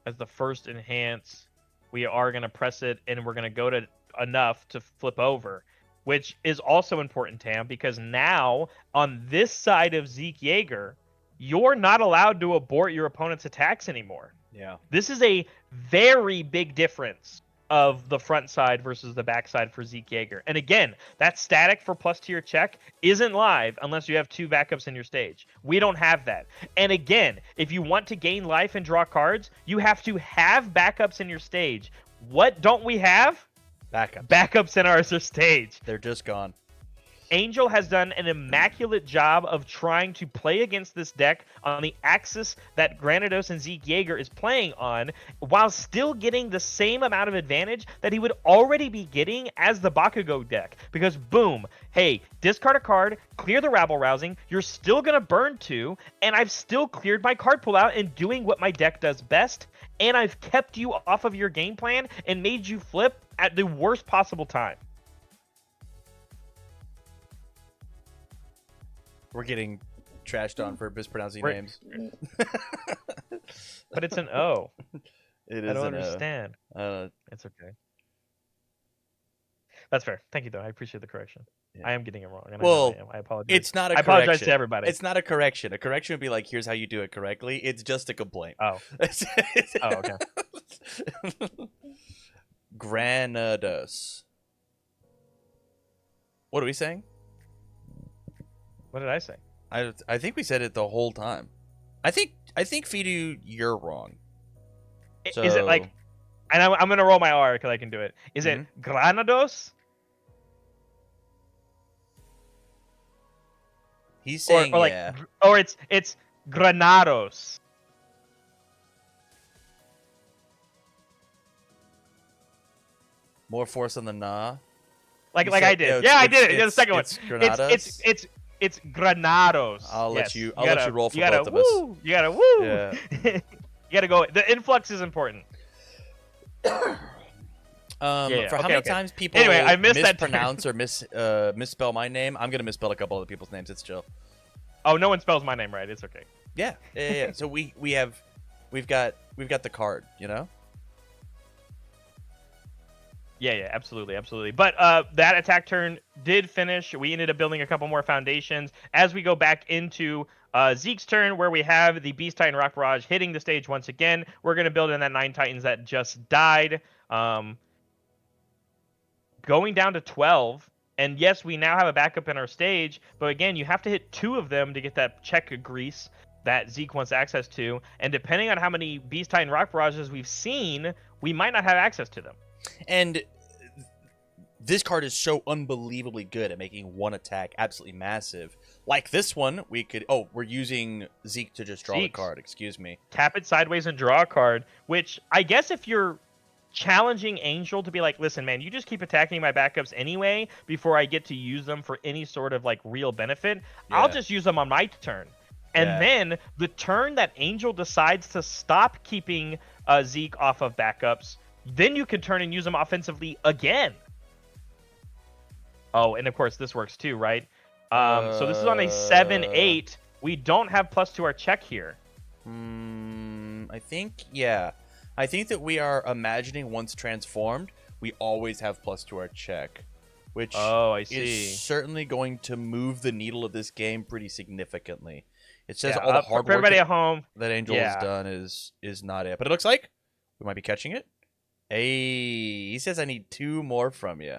As the first enhance, we are going to press it, and we're going to go to enough to flip over, which is also important, Tam, because now on this side of Zeke Yeager, you're not allowed to abort your opponent's attacks anymore. Yeah. This is a very big difference of the front side versus the back side for Zeke Yeager. And again, that static for plus tier check isn't live unless you have 2 backups in your stage. We don't have that. And again, if you want to gain life and draw cards, you have to have backups in your stage. What don't we have? Backups in our stage. They're just gone. Angel has done an immaculate job of trying to play against this deck on the axis that Granados and Zeke Yeager is playing on, while still getting the same amount of advantage that he would already be getting as the Bakugo deck. Because boom, hey, discard a card, clear the Rabble Rousing, you're still going to burn 2, and I've still cleared my card pullout and doing what my deck does best, and I've kept you off of your game plan and made you flip at the worst possible time. We're getting trashed on for mispronouncing names. But it's an O. It is. I don't understand. It's okay. That's fair. Thank you, though. I appreciate the correction. Yeah. I am getting it wrong. And well, I apologize. It's not a correction. I apologize to everybody. It's not a correction. A correction would be like, here's how you do it correctly. It's just a complaint. Oh. Oh, okay. Granados. What are we saying? What did I say? I think we said it the whole time. I think Fidu, you're wrong. So... Is it like, and I'm gonna roll my R because I can do it. Is it Granados? He's saying or like, yeah. Or it's Granados. More force on the nah. Like I did. Yeah, I did it. The second one. Granados. It's Granados. I'll let you roll for both of us. You gotta woo. Yeah. You gotta go. The influx is important. For how many times people I missed mispronounce or misspell my name, I'm gonna misspell a couple other people's names. It's chill. Oh, no one spells my name right. It's okay. Yeah. So we've got the card, you know. Yeah, absolutely. But that attack turn did finish. We ended up building a couple more foundations. As we go back into Zeke's turn, where we have the Beast Titan Rock Barrage hitting the stage once again, we're going to build in that 9 Titans that just died. Going down to 12. And yes, we now have a backup in our stage. But again, you have to hit 2 of them to get that check grease that Zeke wants access to. And depending on how many Beast Titan Rock Barrages we've seen, we might not have access to them. And this card is so unbelievably good at making one attack absolutely massive. Like this one, we could... Oh, we're using Zeke to just draw the card. Excuse me. Tap it sideways and draw a card, which I guess if you're challenging Angel to be like, listen, man, you just keep attacking my backups anyway before I get to use them for any sort of like real benefit, I'll just use them on my turn. And then the turn that Angel decides to stop keeping Zeke off of backups, then you can turn and use him offensively again. Oh, and of course this works too, right? So this is on a 7-8. We don't have plus to our check here. I think, yeah. I think that we are imagining once transformed, we always have plus to our check. Which is certainly going to move the needle of this game pretty significantly. It says all the hard for work everybody at home that Angel has done is not it. But it looks like we might be catching it. Hey, he says I need 2 more from you.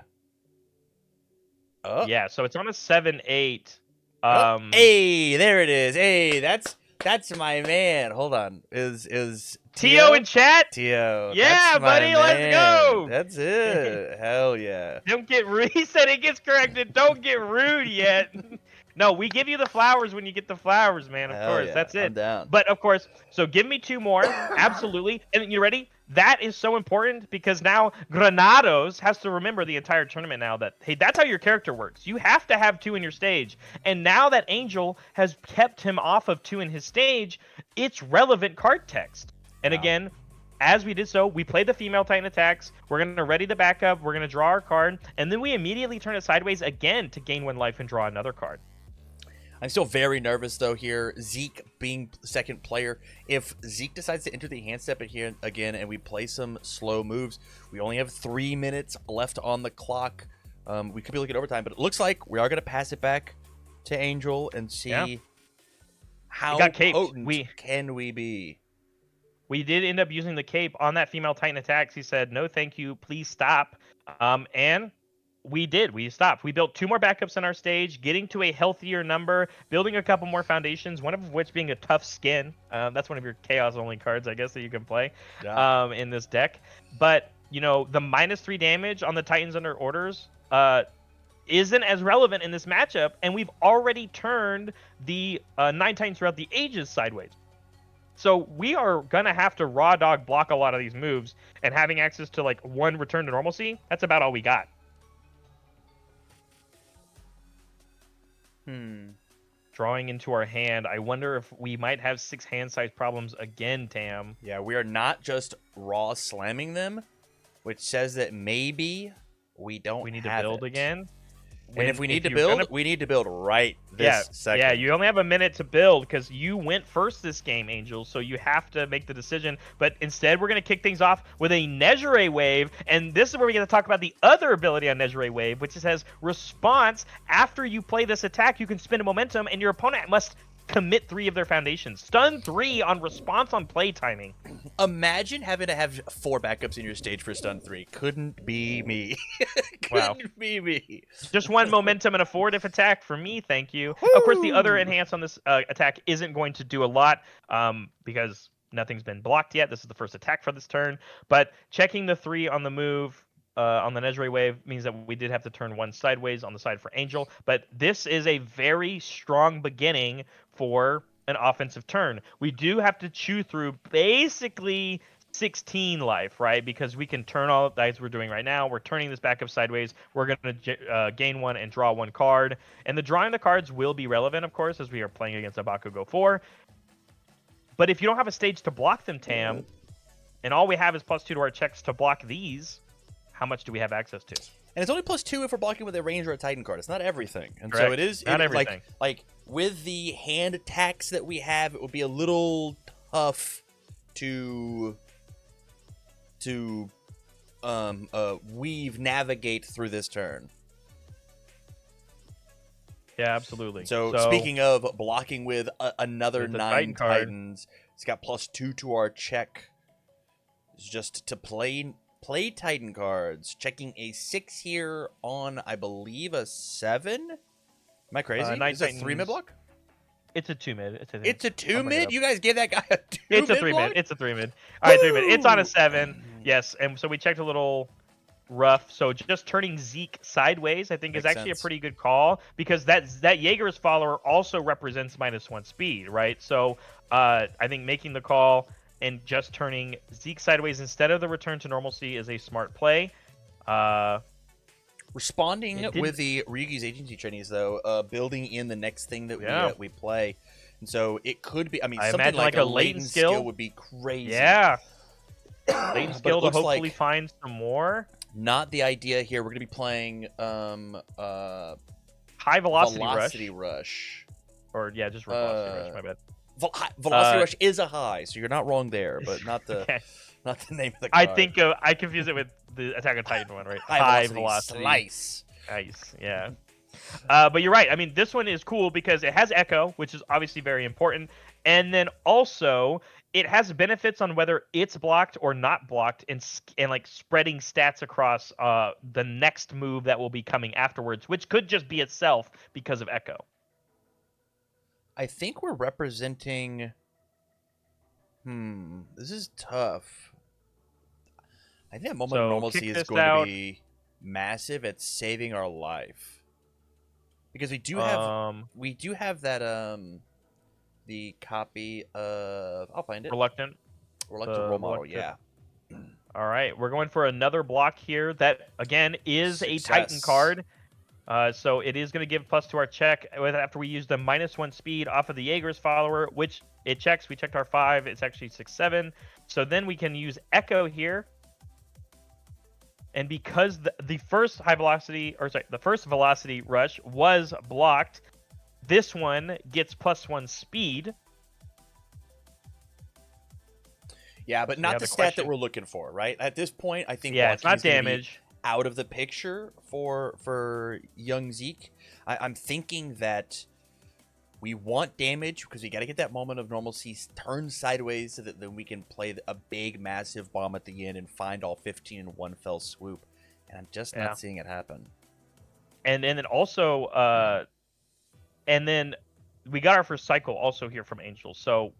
Oh. Yeah, so it's on a 7-8. Hey, there it is. Hey, that's my man. Hold on. Is Tio in chat? Tio. Yeah, buddy, let's go. That's it. Hell yeah. Don't get rude. He said it gets corrected. Don't get rude yet. No, we give you the flowers when you get the flowers, man. Of course, that's it. I'm down. But of course, so give me 2 more. Absolutely. And you ready? That is so important because now Granados has to remember the entire tournament now that, hey, that's how your character works. You have to have 2 in your stage. And now that Angel has kept him off of 2 in his stage, it's relevant card text. And again, as we did so, we played the female Titan attacks. We're going to ready the backup. We're going to draw our card. And then we immediately turn it sideways again to gain 1 life and draw another card. I'm still very nervous, though, here. Zeke being second player. If Zeke decides to enter the hand step here again and we play some slow moves, we only have 3 minutes left on the clock. We could be looking at overtime, but it looks like we are going to pass it back to Angel and see how potent can we be. We did end up using the cape on that female Titan attacks. He said, no, thank you. Please stop. And we did. We stopped. We built 2 more backups in our stage, getting to a healthier number, building a couple more foundations, one of which being a tough skin. That's one of your chaos-only cards, I guess, that you can play in this deck. But, you know, the -3 damage on the Titans under orders isn't as relevant in this matchup, and we've already turned the 9 Titans throughout the ages sideways. So we are going to have to raw dog block a lot of these moves, and having access to like 1 return to normalcy, that's about all we got. Drawing into our hand, I wonder if we might have 6 hand size problems again, Tam. Yeah, we are not just raw slamming them, which says that maybe we need to build again. And if we need to build, we need to build right this second. Yeah, you only have a minute to build because you went first this game, Angel, so you have to make the decision. But instead, we're going to kick things off with a Nejire Wave, and this is where we get to talk about the other ability on Nejire Wave, which says response. After you play this attack, you can spend a momentum, and your opponent must commit 3 of their foundations. Stun 3 on response on play timing. Imagine having to have 4 backups in your stage for stun 3. Couldn't be me. Couldn't be me. Just 1 momentum and a forward if attack for me, thank you. Woo! Of course, the other enhance on this attack isn't going to do a lot because nothing's been blocked yet. This is the first attack for this turn. But checking the 3 on the move on the Nejire Wave means that we did have to turn 1 sideways on the side for Angel. But this is a very strong beginning for an offensive turn. We do have to chew through basically 16 life, right? Because we can turn all the dice we're doing right now. We're turning this back up sideways. We're going to gain 1 and draw 1 card. And the drawing the cards will be relevant, of course, as we are playing against a Bakugo 4. But if you don't have a stage to block them, Tam, and all we have is +2 to our checks to block these, how much do we have access to? And it's only +2 if we're blocking with a range or a Titan card. It's not everything. And Correct. so it is not everything. Like with the hand attacks that we have, it would be a little tough to navigate through this turn. Yeah, absolutely. So speaking of blocking with another 9 Titans, it's got +2 to our check. It's just to play Titan cards. Checking a 6 here on, I believe, a 7. Am I crazy? Is it a 3 mid block? It's a 2 mid. It's a 2 mid? You guys gave that guy a 2 mid? It's a 3 mid. It's a 3 mid. All right, 3 mid. It's on a 7. Yes, and so we checked a little rough. So just turning Zeke sideways, I think, is actually a pretty good call because that Yeager's follower also represents -1 speed, right? So I think making the call and just turning Zeke sideways instead of the return to normalcy is a smart play. Responding with the Ryugi's agency trainees, though, building in the next thing that we play. And so it could be. I mean, I something imagine like like a a latent latent skill skill. would be crazy. Yeah, latent But it skill to looks hopefully like find some more not the idea here. We're gonna be playing high Velocity Rush. or yeah, just velocity rush. My bad. Velocity Rush is a high, so you're not wrong there, but not the Okay. not the name of the I card. think I confuse it with the Attack on Titan one, right? High velocity slice. Nice, yeah. But you're right. I mean, this one is cool because it has echo, which is obviously very important, and then also it has benefits on whether it's blocked or not blocked, and like spreading stats across the next move that will be coming afterwards, which could just be itself because of echo. I think we're representing. This is tough. I think that moment of normalcy is going to be massive at saving our life, because we do have that the copy of, I'll find it. Reluctant role model, yeah. All right, we're going for another block here. That again is a Titan card. So it is going to give plus to our check after we use the -1 speed off of the Yeager's follower, which it checks. We checked our 5. It's actually 6/7. So then we can use Echo here. And because the first velocity rush was blocked, this one gets +1 speed. Yeah, but not the stat that we're looking for, right? At this point, I think it's not damage. Out of the picture for young Zeke. I'm thinking that we want damage because we got to get that moment of normalcy turned sideways so that then we can play a big, massive bomb at the end and find all 15 in one fell swoop. And I'm just not seeing it happen. And then also, and then we got our first cycle also here from Angel. So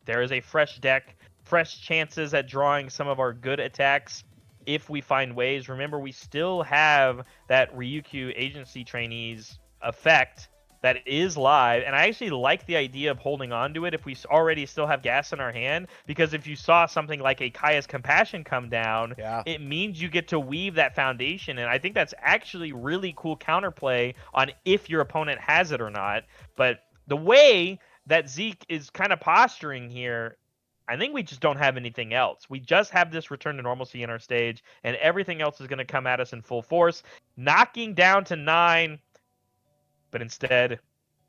there is a fresh deck, fresh chances at drawing some of our good attacks if we find ways. Remember, we still have that Ryukyu agency trainees effect that is live, and I actually like the idea of holding on to it if we already still have gas in our hand, because if you saw something like a Kaya's Compassion come down, it means you get to weave that foundation, and I think that's actually really cool counterplay on if your opponent has it or not. But the way that Zeke is kind of posturing here, I think we just don't have anything else. We just have this return to normalcy in our stage, and everything else is going to come at us in full force, knocking down to 9. But instead,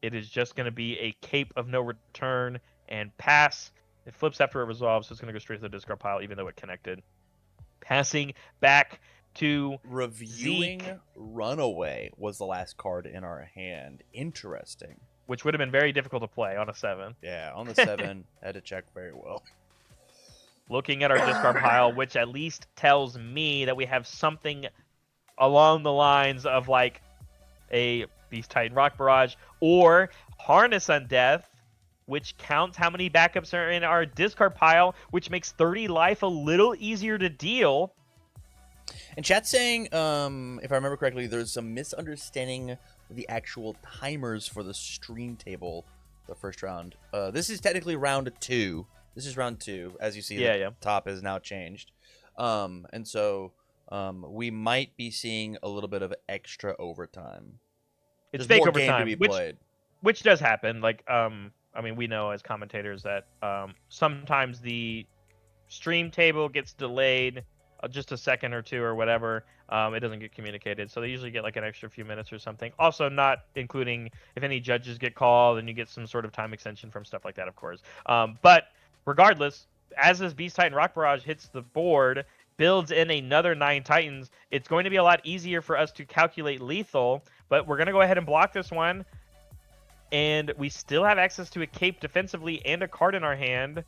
it is just going to be a cape of no return and pass. It flips after it resolves, so it's going to go straight to the discard pile, even though it connected. Passing back to Reviewing Zeke. Runaway was the last card in our hand. Interesting. Which would have been very difficult to play on a 7. Yeah, on the 7, had to check very well. Looking at our discard pile, which at least tells me that we have something along the lines of like a Beast Titan Rock Barrage or Harness Undeath, which counts how many backups are in our discard pile, which makes 30 life a little easier to deal. And chat's saying, if I remember correctly, there's some misunderstanding of the actual timers for the stream table, the first round. This is technically round 2. This is round 2. As you see, the top is now changed. And so we might be seeing a little bit of extra overtime. It's There's fake more overtime, game to be played. which does happen. Like, I mean, we know as commentators that sometimes the stream table gets delayed just a second or two or whatever. It doesn't get communicated, so they usually get like an extra few minutes or something. Also, not including if any judges get called, and you get some sort of time extension from stuff like that, of course. But regardless, as this Beast Titan Rock Barrage hits the board, builds in another 9 Titans, it's going to be a lot easier for us to calculate lethal, but we're going to go ahead and block this one, and we still have access to a cape defensively and a card in our hand.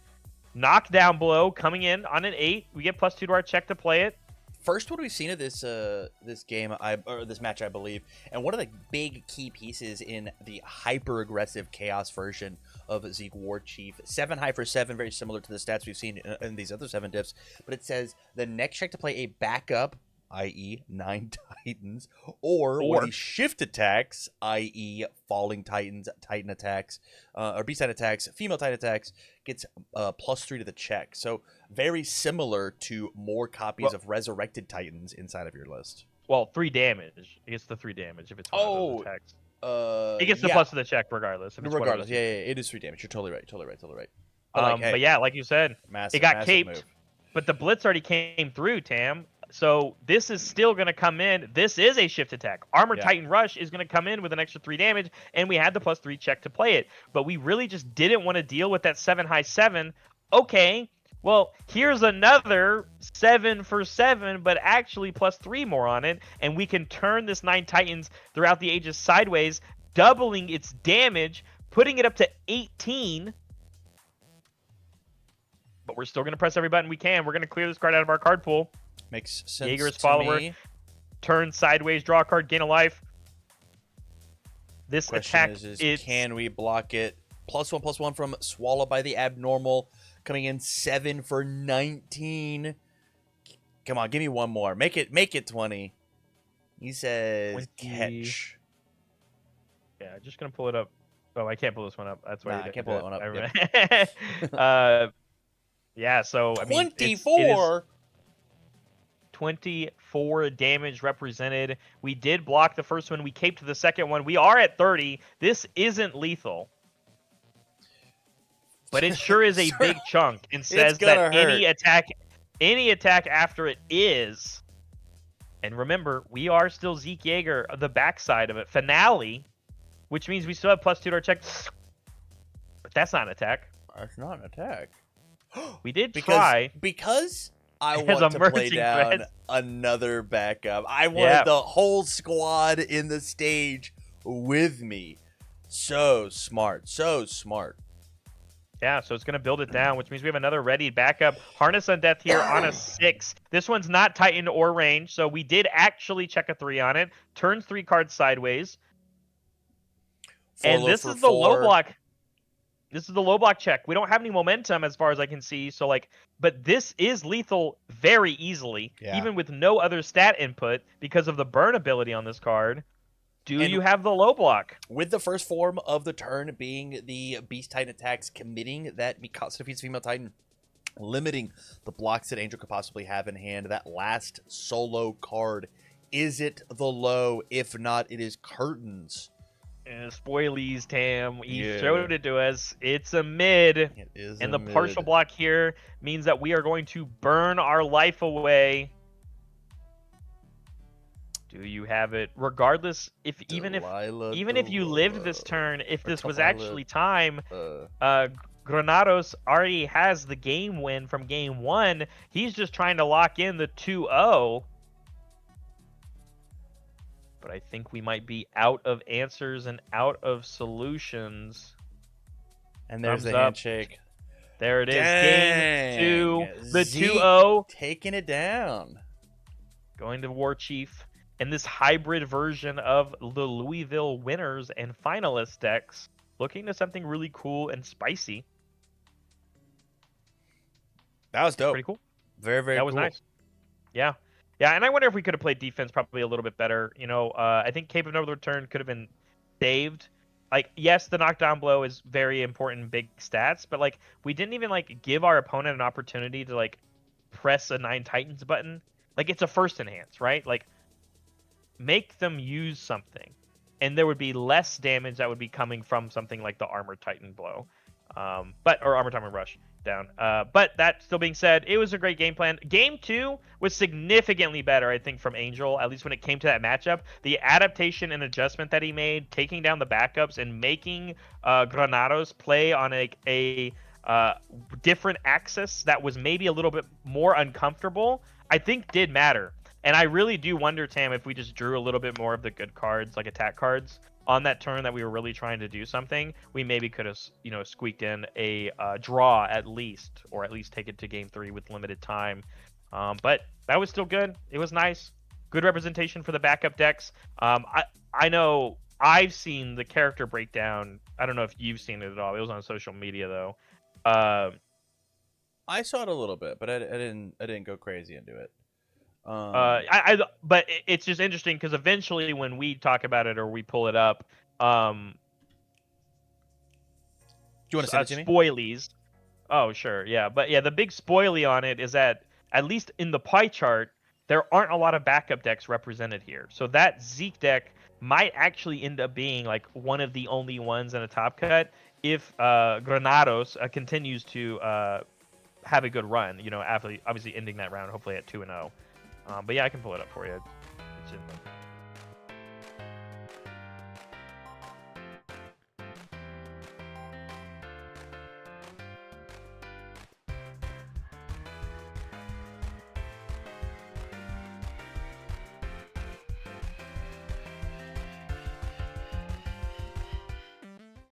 Knockdown blow coming in on an 8. We get +2 to our check to play it. First one we've seen of this this match, I believe, and one of the big key pieces in the hyper aggressive chaos version of Zeke Warchief. 7 high for 7, very similar to the stats we've seen in these other 7 diffs. But it says the next check to play a backup, i.e. 9 Titans, or one of these shift attacks, i.e. falling Titans, Titan attacks, or Beast Titan attacks, female Titan attacks, gets +3 to the check. So very similar to more copies of Resurrected Titans inside of your list. Well, 3 damage. It gets the 3 damage if it's one of those attacks. It gets the plus to the check regardless. Regardless, yeah, it is 3 damage. You're totally right. But but yeah, like you said, massive, it got massive caped, move. but the blitz already came through, Tam. So this is still going to come in. This is a shift attack. Armor Titan Rush is going to come in with an extra 3 damage, and we had the +3 check to play it. But we really just didn't want to deal with that 7 high 7. Okay, well, here's another 7 for 7, but actually +3 more on it, and we can turn this 9 Titans throughout the ages sideways, doubling its damage, putting it up to 18. But we're still going to press every button we can. We're going to clear this card out of our card pool. Makes sense. Yeager's follower. Me. Turn sideways, draw a card, gain a life. This Question attack is can we block it? +1/+1 from Swallow by the Abnormal. Coming in 7 for 19. Come on, give me one more. Make it 20. He says 20. catch. Yeah, just going to pull it up. Oh, I can't pull this one up. That's why I can't pull that one up. Yep. Yeah, so I mean, 24. 24 damage represented. We did block the first one. We caped the second one. We are at 30. This isn't lethal, but it sure is a big chunk and says that any attack after it is. And remember, we are still Zeke Yeager, the backside of it. Finale, which means we still have +2 to our check. But that's not an attack. That's not an attack. We did try. Because I want to play down another backup. I wanted the whole squad in the stage with me. So smart. So smart. Yeah, so it's going to build it down, which means we have another ready backup. Harness on Death here on a 6. This one's not Titan or range, so we did actually check a 3 on it. Turns 3 cards sideways. And this is the low block. This is the low block check. We don't have any momentum as far as I can see. So but this is lethal very easily, even with no other stat input because of the burn ability on this card. Do you have the low block? With the first form of the turn being the Beast Titan attacks, committing that Mikasa defeats Female Titan, limiting the blocks that Angel could possibly have in hand. That last solo card, is it the low? If not, it is curtains. Spoilies, Tam. He showed it to us. It's a mid. It is and the partial block here means that we are going to burn our life away. Do you have it? Regardless, even if you lived this turn, if this was actually time, Granados already has the game win from game 1. He's just trying to lock in the 2-0. But I think we might be out of answers and out of solutions. And there's the handshake. There it is. Game 2. The 2-0. Taking it down. Going to Warchief. And this hybrid version of the Louisville winners and finalists decks. Looking to something really cool and spicy. That was dope. Pretty cool. Very, very cool. That was nice. Yeah. Yeah, and I wonder if we could have played defense probably a little bit better. I think Cape of No Return could have been saved. Yes, the knockdown blow is very important, big stats, but we didn't even give our opponent an opportunity to press a 9 Titans button. It's a first enhance, right? Make them use something, and there would be less damage that would be coming from something like the Armor Titan blow, or Armor Titan Rush down. But that still being said, it was a great game plan. Game 2 was significantly better, I think, from Angel, at least when it came to that matchup. The adaptation and adjustment that he made, taking down the backups and making Granados play on a different axis that was maybe a little bit more uncomfortable, I think did matter. And I really do wonder, Tam, if we just drew a little bit more of the good cards, like attack cards, on that turn that we were really trying to do something, we maybe could have, squeaked in a draw at least, or at least take it to game 3 with limited time. But that was still good. It was nice. Good representation for the backup decks. I know I've seen the character breakdown. I don't know if you've seen it at all. It was on social media though. I saw it a little bit, but I didn't go crazy into it. But it's just interesting because eventually when we talk about it or we pull it up, do you want to send it to me? Spoilies. Oh, sure, yeah, but yeah, the big spoilie on it is that at least in the pie chart, there aren't a lot of backup decks represented here. So that Zeke deck might actually end up being like one of the only ones in a top cut if Granados continues to have a good run. You know, after obviously ending that round hopefully at 2-0. But yeah, I can pull it up for you. It's in the